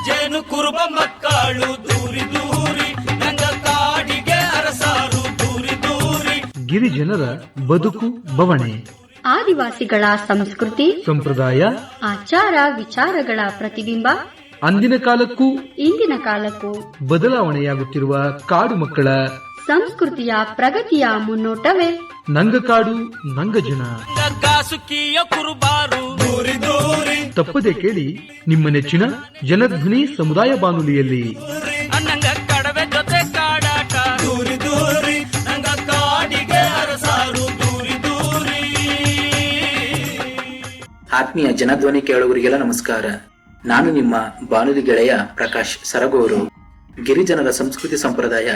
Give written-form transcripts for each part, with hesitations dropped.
ಜೇನು ಕುರುಬ ಮಕ್ಕಳು ದೂರಿ ದೂರಿ ನಂಗ ಕಾಡಿಗೆ ಅರಸಾರು ದೂರಿ ದೂರಿ. ಗಿರಿಜನರ ಬದುಕು ಬವಣೆ, ಆದಿವಾಸಿಗಳ ಸಂಸ್ಕೃತಿ ಸಂಪ್ರದಾಯ ಆಚಾರ ವಿಚಾರಗಳ ಪ್ರತಿಬಿಂಬ. ಅಂದಿನ ಕಾಲಕ್ಕೂ ಇಂದಿನ ಕಾಲಕ್ಕೂ ಬದಲಾವಣೆಯಾಗುತ್ತಿರುವ ಕಾಡು ಮಕ್ಕಳ ಸಂಸ್ಕೃತಿಯ ಪ್ರಗತಿಯ ಮುನ್ನೋಟವೇ ನಂಗಕಾಡು ನಂಗಜನ. ಗಾಸುಕಿಯ ಕುರುಬಾರು ದೂರಿ ದೂರಿ. ತಪ್ಪದೆ ಕೇಳಿ ನಿಮ್ಮ ನೆಚ್ಚಿನ ಜನಧ್ವನಿ ಸಮುದಾಯ ಬಾನುಲಿಯಲ್ಲಿ. ನಂಗ ಕಡವೆ ಜೊತೆ ಕಾಡಾಟ ದೂರಿ ದೂರಿ ನಂಗ ಕಾಡಿಗೆ ಅರಸಾರು ದೂರಿ ದೂರಿ. ಆತ್ಮೀಯ ಜನಧ್ವನಿ ಕೇಳುಗರಿಗೆಲ್ಲ ನಮಸ್ಕಾರ. ನಾನು ನಿಮ್ಮ ಬಾನುಲಿ ಗೆಳೆಯ ಪ್ರಕಾಶ್ ಸರಗೂರು. ಗಿರಿಜನರ ಸಂಸ್ಕೃತಿ ಸಂಪ್ರದಾಯ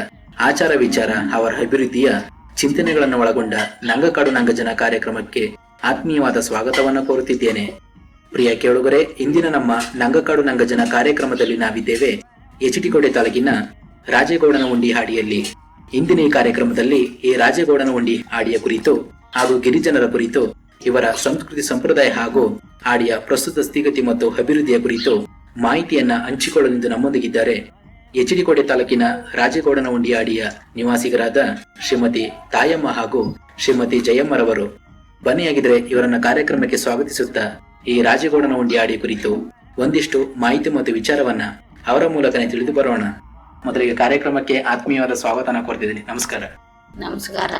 ಆಚಾರ ವಿಚಾರ ಅವರ ಅಭಿವೃದ್ಧಿಯ ಚಿಂತನೆಗಳನ್ನು ಒಳಗೊಂಡ ನಂಗಕಾಡು ನಂಗಜನ ಕಾರ್ಯಕ್ರಮಕ್ಕೆ ಆತ್ಮೀಯವಾದ ಸ್ವಾಗತವನ್ನು ಕೋರುತ್ತಿದ್ದೇನೆ. ಪ್ರಿಯ ಕೇಳುಗರೆ, ಇಂದಿನ ನಮ್ಮ ನಂಗಕಾಡು ನಂಗಜನ ಕಾರ್ಯಕ್ರಮದಲ್ಲಿ ನಾವಿದ್ದೇವೆ ಎಚ್.ಡಿ. ತಾಲೂಕಿನ ರಾಜೇಗೌಡನ ಉಂಡಿ ಹಾಡಿಯಲ್ಲಿ. ಇಂದಿನ ಈ ಕಾರ್ಯಕ್ರಮದಲ್ಲಿ ಈ ರಾಜೇಗೌಡನ ಉಂಡಿ ಹಾಡಿಯ ಕುರಿತು ಹಾಗೂ ಗಿರಿಜನರ ಕುರಿತು, ಇವರ ಸಂಸ್ಕೃತಿ ಸಂಪ್ರದಾಯ ಹಾಗೂ ಹಾಡಿಯ ಪ್ರಸ್ತುತ ಸ್ಥಿತಿಗತಿ ಮತ್ತು ಅಭಿವೃದ್ಧಿಯ ಕುರಿತು ಮಾಹಿತಿಯನ್ನ ಹಂಚಿಕೊಳ್ಳಲೆಂದು ನಮ್ಮೊಂದಿಗಿದ್ದಾರೆ ಎಚ್.ಡಿ. ತಾಲೂಕಿನ ರಾಜೇಗೌಡನ ಉಂಡಿ ಹಾಡಿಯ ನಿವಾಸಿಗರಾದ ಶ್ರೀಮತಿ ತಾಯಮ್ಮ ಹಾಗೂ ಶ್ರೀಮತಿ ಜಯಮ್ಮರವರು. ಬನ್ನಿಯಾಗಿದ್ರೆ ಇವರನ್ನ ಕಾರ್ಯಕ್ರಮಕ್ಕೆ ಸ್ವಾಗತಿಸುತ್ತಾ ಈ ರಾಜೇಗೌಡನ ಉಂಡಿ ಹಾಡಿಯ ಕುರಿತು ಒಂದಿಷ್ಟು ಮಾಹಿತಿ ಮತ್ತು ವಿಚಾರವನ್ನ ಅವರ ಮೂಲಕನೇ ತಿಳಿದು ಬರೋಣ. ಮೊದಲಿಗೆ ಕಾರ್ಯಕ್ರಮಕ್ಕೆ ಆತ್ಮೀಯವಾದ ಸ್ವಾಗತನ ಕೋರ್ತಿದ್ದೀನಿ. ನಮಸ್ಕಾರ. ನಮಸ್ಕಾರ.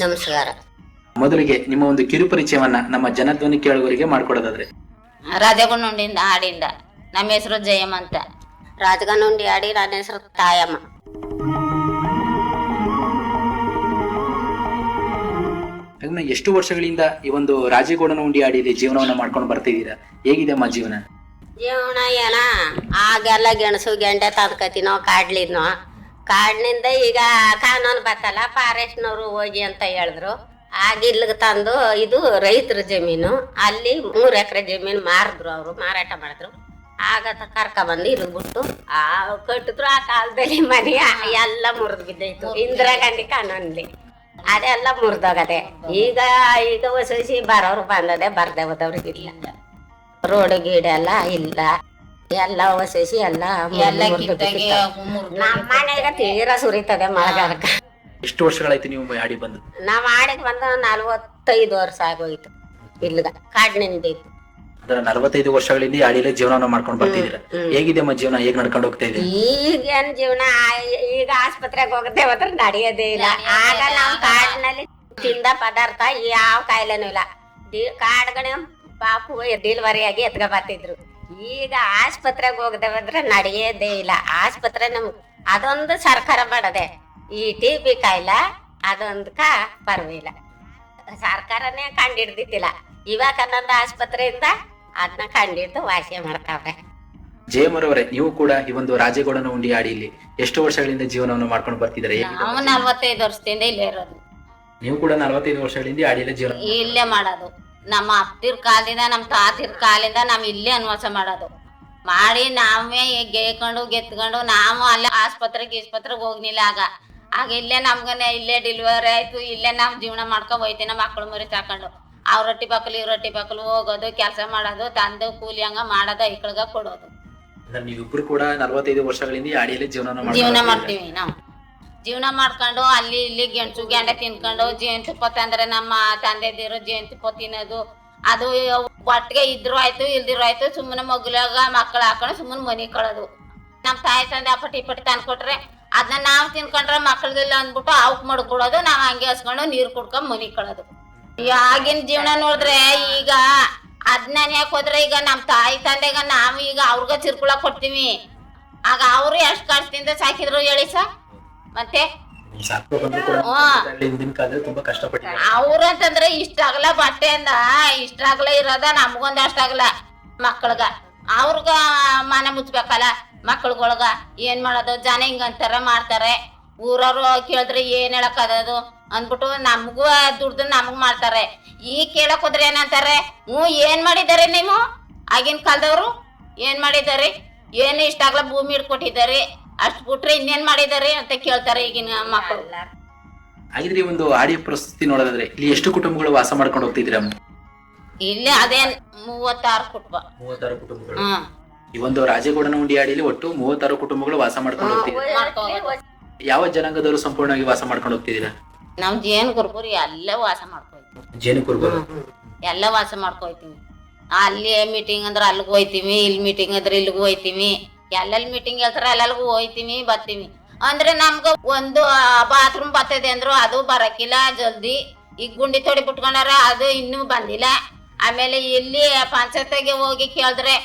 ನಮಸ್ಕಾರ. ಮೊದಲಿಗೆ ನಿಮ್ಮ ಒಂದು ಕಿರುಪರಿಚಯವನ್ನ ನಮ್ಮ ಜನಧ್ವನಿ ಕೇಳುಗರಿಗೆ ಮಾಡ್ಕೊಡೋದಾದ್ರೆ. ರಾಜಗೊಂಡಿಂದ ಹಾಡಿಂದ ನಮ್ಮ ಹೆಸರು ಜಯಮ್ಮ ಅಂತ. ರಾಜಗನುಂಡಿ ಹಾಡಿ ನನ್ನ ಹೆಸರು ತಾಯಮ್ಮ. ಎಷ್ಟು ವರ್ಷಗಳಿಂದ ಈ ಒಂದು ರಾಜೇಗೌಡನ ಉಂಡಿ ಹಾಡಿಯಲ್ಲಿ ಜೀವನವನ್ನ ಮಾಡ್ಕೊಂಡು ಬರ್ತಿದ್ದೀರಾ? ಹೇಗಿದೆ ಅಮ್ಮ ಜೀವನ? ಜೀವನ ಏನ ಆಗೆಲ್ಲ ಗೆಣಸು ಗೆಂಡೆ ತಂದ್ಕತಿನೋ ಕಾಡ್ಲಿದ್ನೋ. ಕಾಡ್ನಿಂದ ಈಗ ಕಾನೂನು ಬತ್ತಲ್ಲ, ಫಾರೆಸ್ಟ್ನವ್ರು ಹೋಗಿ ಅಂತ ಹೇಳಿದ್ರು. ಆಗ ಇಲ್ಲಿಗೆ ತಂದು, ಇದು ರೈತರ ಜಮೀನು, ಅಲ್ಲಿ 3 ಎಕರೆ ಜಮೀನು ಮಾರಿದ್ರು, ಅವರು ಮಾರಾಟ ಮಾಡಿದ್ರು. ಆಗ ಕರ್ಕೊಂಡ್ಬಂದು ಇಲ್ಲಿ ಬಿಟ್ಟು ಕಟ್ಟಿದ್ರು. ಆ ಕಾಲದಲ್ಲಿ ಮನೆ ಎಲ್ಲ ಮುರಿದು ಬಿದ್ದೈತು ಇಂದಿರಾ ಗಾಂಧಿ ಕಾನೂನಲ್ಲಿ. ಅದೆಲ್ಲ ಮುರಿದೋಗದೆ. ಈಗ ಹೊಸಸಿ ಬರೋರು ಬಂದದೆ, ಬರ್ದೆ ಹೋದವ್ರಿಗಿಲ್ಲ. ರೋಡ್ ಗೀಡೆ ಎಲ್ಲ ಇಲ್ಲ, ಎಲ್ಲ ಹೊಸಸಿ ಎಲ್ಲ ನಮ್ಮ ಮನೆಗೆ ತೀರಾ ಸುರಿತದೆ ಮಳೆಗಾಲಕ್ಕೆ. ಎಷ್ಟು ವರ್ಷಗಳಾಯ್ತು ನೀವು ಹಾಡಿ ಬಂದು? ನಾವ್ ಹಾಡಿಗೆ ಬಂದು 45 ವರ್ಷ ಆಗೋಯ್ತು. ಇಲ್ಲಿಗ ಕಾಡಿನಿಂದ ಇತ್ತು. ಅದರ 45 ವರ್ಷಗಳಿಂದ ಹಾಡಿಯಲ್ಲಿ ಜೀವನವನ್ನು ಮಾಡ್ಕೊಂಡು ಬರ್ತಿದ್ದೀರಾ. ಹೇಗಿದೆ ಅಮ್ಮ ಜೀವನ? ಹೇಗ್ ನಡ್ಕೊಂಡು ಹೋಗ್ತಾ ಇದೆ? ಈಗೇನ್ ಜೀವನ, ಈಗ ಆಸ್ಪತ್ರೆಗೆ ಹೋಗುತ್ತೆ ಹೋದ್ರೆ ನಡೆಯೋದೇ ಇಲ್ಲ. ಆಗ ನಾವು ಕಾಡಿನಲ್ಲಿ ತಿಂದ ಪದಾರ್ಥ ಯಾವ ಕಾಯಿಲೆನೂ ಇಲ್ಲ. ಕಾಡ್ಗಣ ಪಾಪು ಡೆಲಿವರಿಯಾಗಿ ಎತ್ಕೊ ಬರ್ತಿದ್ರು. ಈಗ ಆಸ್ಪತ್ರೆಗೆ ಹೋಗದೆ ಹೋದ್ರೆ ನಡೆಯೋದೇ ಇಲ್ಲ. ಆಸ್ಪತ್ರೆ ನಮ್ಗೆ ಅದೊಂದು ಸರ್ಕಾರ ಮಾಡದೆ. ಈ TB ಕಾಯಿಲೆ ಅದೊಂದಕ್ಕ ಪರವಿಲ್ಲ, ಸರ್ಕಾರನೇ ಕಂಡಿಡ್ದಿತ್ತಿಲ್ಲ. ಇವಾಗ ನನ್ನ ಆಸ್ಪತ್ರೆಯಿಂದ ಅದನ್ನ ಕಂಡಿಡ್ದು ವಾಸಿ ಮಾಡ್ತಾವ್ರೆ. ಜಯಮ್ಮರವರೇ, ನೀವು ಕೂಡ ಈ ಒಂದು ರಾಜೇಗೌಡನ ಉಂಡಿ ಹಾಡಿಯಲ್ಲಿ ಎಷ್ಟು ವರ್ಷಗಳಿಂದ ಜೀವನವನ್ನು ಮಾಡ್ಕೊಂಡು ಬರ್ತಿದ್ದಾರೆ? 45 ವರ್ಷದಿಂದ ಇಲ್ಲೇ ಇರೋದು. ನೀವು ಕೂಡ 45 ವರ್ಷಗಳಿಂದ ಹಾಡಿಯಲ್ಲಿ ಜೀವನ ಇಲ್ಲೇ ಮಾಡೋದು. ನಮ್ಮ ಅಪ್ಪತಿರ್ ಕಾಲದಿಂದ, ನಮ್ಮ ತಾತಿರ್ ಕಾಲಿಂದ ನಾವ್ ಇಲ್ಲೇ ಅನ್ವಾಸ ಮಾಡೋದು. ಮಾಡಿ ನಾವೇ ಗೆಯ್ಕೊಂಡು ಗೆತ್ಕೊಂಡು ನಾವು ಅಲ್ಲೇ ಆಸ್ಪತ್ರೆಗೆ ಹೋಗ್ನಿಲ್ಲ. ಆಗ ಇಲ್ಲೇ ನಮ್ಗನೆ ಇಲ್ಲೇ ಡೆಲಿವರಿ ಆಯ್ತು. ಇಲ್ಲೇ ನಾವ್ ಜೀವನ ಮಾಡ್ಕೊಂಡ್ ಹೋಯ್ತೀವಿ. ನಮ್ಮ ಮಕ್ಕಳು ಮರಿ ಸಾಕೊಂಡು ಅವ್ರ ರೊಟ್ಟಿ ಪಕ್ಕಲು ಇವ್ರ ರೊಟ್ಟಿ ಪಕ್ಕಲು ಹೋಗೋದು, ಕೆಲಸ ಮಾಡೋದು, ತಂದು ಕೂಲಿ ಹಂಗ ಮಾಡೋದು, ಐಕಳ್ಗ ಕೊಡೋದು. ನೀವಿಬ್ರು ಕೂಡ 45 ವರ್ಷಗಳಿಂದ ಹಾಡಿಯಲ್ಲಿ ಜೀವನ ಮಾಡ್ತೀವಿ. ನಾವು ಜೀವನ ಮಾಡ್ಕೊಂಡು ಅಲ್ಲಿ ಇಲ್ಲಿ ಗೆಣಸು ಗೆಂಡೆ ತಿನ್ಕೊಂಡು ಜೇನುತುಪ್ಪ ತಂದ್ರೆ ನಮ್ಮ ತಂದೆದಿರು ಜೇನುತುಪ್ಪ ತಿನ್ನೋದು. ಅದು ಒಟ್ಟಿಗೆ ಇದ್ರು ಆಯ್ತು ಇಲ್ದಿರು ಆಯ್ತು, ಸುಮ್ಮನೆ ಮಗ್ಲಾಗ ಮಕ್ಕಳು ಹಾಕೊಂಡು ಸುಮ್ಮನೆ ಮನಿ ಕಳೋದು. ನಮ್ಮ ತಾಯಿ ತಂದೆ ಪಟ್ಟಿ ತಂದ್ಕೊಟ್ರೆ ಅದನ್ನ ನಾವ್ ತಿನ್ಕೊಂಡ್ರೆ ಮಕ್ಳಿಗೆಲ್ಲ ಅಂದ್ಬಿಟ್ಟು ಅವಕ್ ಮಡ್ಕೊಡೋದು. ನಾವ್ ಹಂಗೆ ಹಸ್ಕೊಂಡು ನೀರ್ ಕುಡ್ಕೊಂಡ್ ಮನಿ ಕಳೋದು. ಆಗಿನ ಜೀವನ ನೋಡಿದ್ರೆ ಈಗ ಅದನ್ನ ಯಾಕೆ ಹೋದ್ರೆ ಈಗ ನಮ್ ತಾಯಿ ತಂದೆಗ ನಾವು ಈಗ ಅವ್ರಿಗ ಚಿರ್ಕುಳ ಕೊಡ್ತೀವಿ. ಆಗ ಅವ್ರು ಎಷ್ಟ್ ಕಷ್ಟದಿಂದ ಸಾಕಿದ್ರು ಹೇಳಿ ಸ. ಮತ್ತೆ ಅವ್ರಂತಂದ್ರೆ ಇಷ್ಟಾಗಲ್ಲ ಬಟ್ಟೆಯಿಂದ ಇಷ್ಟಾಗಲ್ಲ ಇರೋದ, ನಮ್ಗೊಂದ್ ಅಷ್ಟಾಗಲ್ಲ ಮಕ್ಕಳ್ಗ. ಅವ್ರಗ ಮನೆ ಮುಚ್ಬೇಕಲ್ಲ ಮಕ್ಕಳುಗಳ್ಗ. ಏನ್ ಮಾಡೋದು, ಜನ ಹಿಂಗಂತಾರ ಮಾಡ್ತಾರೆ. ಊರವ್ರು ಕೇಳಿದ್ರೆ ಏನ್ ಹೇಳಕ್ಕದು ಅಂದ್ಬಿಟ್ಟು ನಮಗೂ ದುಡ್ದು ನಮಗ್ ಮಾಡ್ತಾರೆ. ಈಗ ಕೇಳಕ್ ಹೋದ್ರೆ ಏನಂತಾರೆ, ಏನ್ ಮಾಡಿದಾರೆ ನೀವು ಆಗಿನ ಕಾಲದವ್ರು, ಏನ್ ಮಾಡಿದಾರೆ, ಏನು ಇಷ್ಟಾಗ್ಲ ಭೂಮಿ ಇಟ್ಕೊಟ್ಟಿದ್ದಾರೆ, ಅಷ್ಟ್ ಬಿಟ್ರೆ ಇನ್ನೇನ್ ಮಾಡಿದಾರೆ ಅಂತ ಕೇಳ್ತಾರೆ ಈಗಿನ ಮಕ್ಕಳು. ಹಾಗಿದ್ರೆ ಒಂದು ಆಡಿಯೋ ಪ್ರಸ್ತುತಿ ನೋಡೋದಾದ್ರೆ ಇಲ್ಲಿ ಎಷ್ಟು ಕುಟುಂಬಗಳು ವಾಸ ಮಾಡ್ಕೊಂಡು ಹೋಗ್ತಿದ್ದೀರಾ? ಇಲ್ಲಿ ಅದೇ 36 ಕುಟುಂಬ. 36 ಕುಟುಂಬಗಳು. ಈ ಒಂದು ರಾಜೇಗೌಡನ ಹುಂಡಿ ಹಾಡಿಯಲ್ಲಿ ಒಟ್ಟು 36 ಕುಟುಂಬಗಳು ವಾಸ ಮಾಡ್ಕೊಂಡು ಹೋಗ್ತಿದ್ದೀರಾ. ಯಾವ ಜನಾಂಗದವರು ಸಂಪೂರ್ಣವಾಗಿ ವಾಸ ಮಾಡ್ಕೊಂಡು ಹೋಗ್ತಿದ್ದೀರಾ? ನಾವ್ ಜೇನು ಕುರ್ಬುರಿ ಎಲ್ಲ ವಾಸ ಮಾಡ್ಕೊಯ್ತೀವಿ. ಜೇನು ಕುರುಬರು ಎಲ್ಲ ವಾಸ ಮಾಡ್ಕೊಯ್ತೀವಿ. ಅಲ್ಲಿ ಮೀಟಿಂಗ್ ಅಂದ್ರೆ ಅಲ್ಲಿಗೆ ಹೋಯ್ತೀವಿ, ಇಲ್ಲಿ ಮೀಟಿಂಗ್ ಅಂದ್ರೆ ಇಲ್ಲಿಗೂ ಹೋಯ್ತೀವಿ. ಎಲ್ಲೆಲ್ಲಿ ಮೀಟಿಂಗ್ ಹೇಳ್ತಾರ ಎಲ್ಲೆಲ್ಗೂ ಹೋಯ್ತೀವಿ ಬರ್ತೀವಿ. ಅಂದ್ರೆ ನಮ್ಗ ಒಂದು ಬಾತ್ರೂಮ್ ಬರ್ತದೆ ಅಂದ್ರು ಅದು ಬರಕಿಲ್ಲ ಜಲ್ದಿ. ಈಗ ಗುಂಡಿ ತೊಡಿ ಬಿಟ್ಕೊಂಡಾರ ಅದು ಇನ್ನೂ ಬಂದಿಲ್ಲ. ಆಮೇಲೆ ಇಲ್ಲಿ ಪಂಚಾಯತ್ಗೆ ಹೋಗಿ ಕೇಳಿದ್ರೆ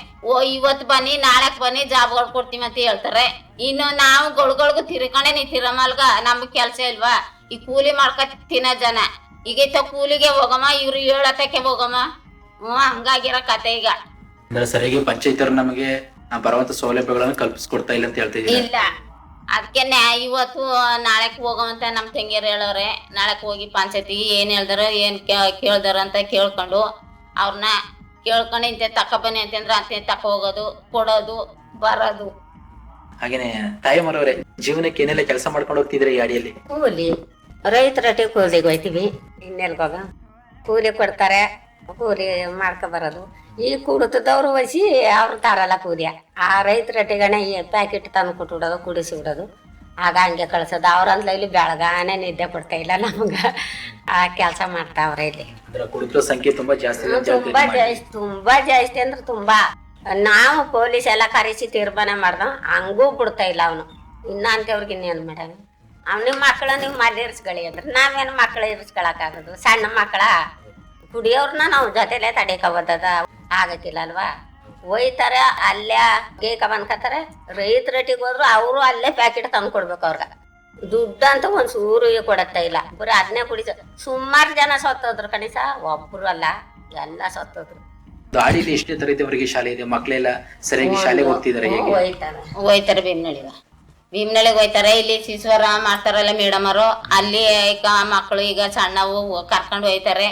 ಇವತ್ತು ಬನ್ನಿ ನಾಳೆಕ್ ಬನ್ನಿ ಜಾಬ್ಗಳು ಕೊಡ್ತೀವಿ ಅಂತ ಹೇಳ್ತಾರೆ. ಇನ್ನು ನಾವು ಗೊಳ್ಗೊಳ್ಗು ತಿರ್ಕೊಂಡೆ ನಿಂತಿರಮಲ್ಗ ನಮ್ಗೆ ಕೆಲ್ಸ ಇಲ್ವಾ? ಈ ಕೂಲಿ ಮಾಡ್ಕೊ ತಿನ್ನೋ ಜನ ಈಗ ಕೂಲಿಗೆ ಹೋಗಮ್ಮ, ಇವ್ರು 7 ಹೋಗಮ್ಮ. ಹಂಗಾಗಿರೋ ಕತೆ ಈಗ. ಅಂದ್ರೆ ಸರಿಯಾಗಿ ಪಂಚಾಯತ್ ನಮಗೆ ಬರುವಂತ ಸೌಲಭ್ಯಗಳನ್ನು ಕಲ್ಪಿಸ್ಕೊಡ್ತಾ ಇಲ್ಲ ಅಂತ ಹೇಳ್ತಿದ್ದೀವಿ. ಇಲ್ಲ, ಅದಕ್ಕೆ ಇವತ್ತು ನಾಳೆಕ್ ಹೋಗವಂತ ನಮ್ ತಂಗಿಯರು ಹೇಳೋರೆ. ನಾಳೆಕ್ ಹೋಗಿ ಪಂಚಾಯತಿಗೆ ಏನ್ ಹೇಳ್ದಾರ ಏನ್ ಕೇಳ್ದಾರ ಅಂತ ಕೇಳ್ಕೊಂಡು ಅವ್ರನ್ನ ಕೇಳ್ಕೊಂಡು ಇಂತೆ ತಕ್ಕ ಬನ್ನಿ ಅಂತಂದ್ರೆ ಅಂತ ತಕ್ಕ ಹೋಗೋದು, ಕೊಡೋದು, ಬರೋದು. ಹಾಗೇನೆ ತಾಯಮ್ಮರವ್ರೆ, ಜೀವನಕ್ಕೆ ಏನೆಲ್ಲ ಕೆಲಸ ಮಾಡ್ಕೊಂಡು ಹೋಗ್ತಿದ್ರೆ ಈ ಅಡಿಯಲ್ಲಿ? ಕೂಲಿ ರೈತರಟ್ಟಿ ಕೂಲಿಗೆ ಹೋಯ್ತೀವಿ. ಇನ್ನೆಲ್ಗೋಗ ಕೂಲಿ ಕೊಡ್ತಾರೆ, ಕೂಲಿ ಮಾಡ್ಕೊ ಬರೋದು. ಈ ಕುಡಿತದವ್ರು ವಹಿಸಿ ಅವ್ರು ತಾರಲ್ಲ ಕೂಲಿಯ. ಆ ರೈತರಟ್ಟಿಗಣ ಈ ಪ್ಯಾಕೆಟ್ ತಂದು ಕೊಟ್ಬಿಡೋದು, ಕುಡಿಸಿ ಬಿಡೋದು. ಆಗ ಹಂಗೆ ಕಳ್ಸೋದು. ಅವ್ರಂದ್ಲ ಇಲ್ಲಿ ಬೆಳಗಾನೆ ನಿದ್ದೆ ಕೊಡ್ತಾ ಇಲ್ಲ ನಮ್ಗ. ಆ ಕೆಲಸ ಮಾಡ್ತಾವ್ರೆ ಇಲ್ಲಿ. ಕುಡಿತದ ಸಂಖ್ಯೆ ತುಂಬಾ ಜಾಸ್ತಿ ತುಂಬಾ ಜಾಸ್ತಿ ಅಂದ್ರೆ ತುಂಬಾ. ನಾವು ಪೊಲೀಸ್ ಎಲ್ಲ ಕರೆಸಿ ತೀರ್ಮಾನ ಮಾಡ್ದ, ಹಂಗೂ ಬಿಡ್ತಾ ಇಲ್ಲ ಅವನು. ಇನ್ನ ಅಂತವ್ರಿಗೆ ಇನ್ನೇನು ಮಾಡೋಣ? ಅವ್ನಿಗೆ ಮಕ್ಕಳು ನೀವು ಮನೆ ಇರಿಸ್ಕೊಳ್ಳಿ ಅಂದ್ರೆ ನಾವೇನು ಮಕ್ಕಳು ಇರಿಸ್ಕೊಳಕ್ಕಾಗೋದು? ಸಣ್ಣ ಮಕ್ಕಳ ಕುಡಿಯೋರ್ನ ನಾವು ಜೊತೆಲೆ ತಡೀಕೋಬೋದದ? ಆಗಕ್ಕಿಲ್ಲ ಅಲ್ವಾ? ಹೋಯ್ತಾರೆ ಅಲ್ಲೇ ಗೇಕ ಬಂದ್ಕತಾರೆ. ರೈತರಟ್ಟಿಗೆ ಹೋದ್ರು ಅವರು ಅಲ್ಲೇ ಪ್ಯಾಕೆಟ್ ತಂದು ಕೊಡ್ಬೇಕು ಅವ್ರಗ. ದುಡ್ಡು ಅಂತ ಒಂದ್ ಸೂರು ಕೊಡತ್ತಾ ಇಲ್ಲ. ಬರೀ ಅದನ್ನೇ ಕುಡಿಸ ಸುಮಾರು ಜನ ಸತ್ತೋದ್ರು ಕಣಿಸ, ಒಬ್ರು ಅಲ್ಲ ಎಲ್ಲ ಸತ್ತೋದ್ರು. ಗಾಡಿಲಿ ಎಷ್ಟೇ ತರಗತಿವರೆಗೆ ಶಾಲೆ ಇದೆ? ಮಕ್ಕಳೆಲ್ಲ ಸರಿಯಾಗಿ ಶಾಲೆಗೆ ಹೋಗ್ತಿದಾರೆ? ಹೋಯ್ತಾರೆ ಭೀಮ್ನಳ್ಳಿಗೆ ಹೋಯ್ತಾರೆ. ಇಲ್ಲಿ ಶಿಶುವರ ಮಾಡ್ತಾರಲ್ಲ ಮೇಡಮ್ ಅವರು, ಅಲ್ಲಿ ಈಗ ಮಕ್ಕಳು ಈಗ ಸಣ್ಣವು ಕರ್ಕೊಂಡು ಹೋಯ್ತಾರೆ.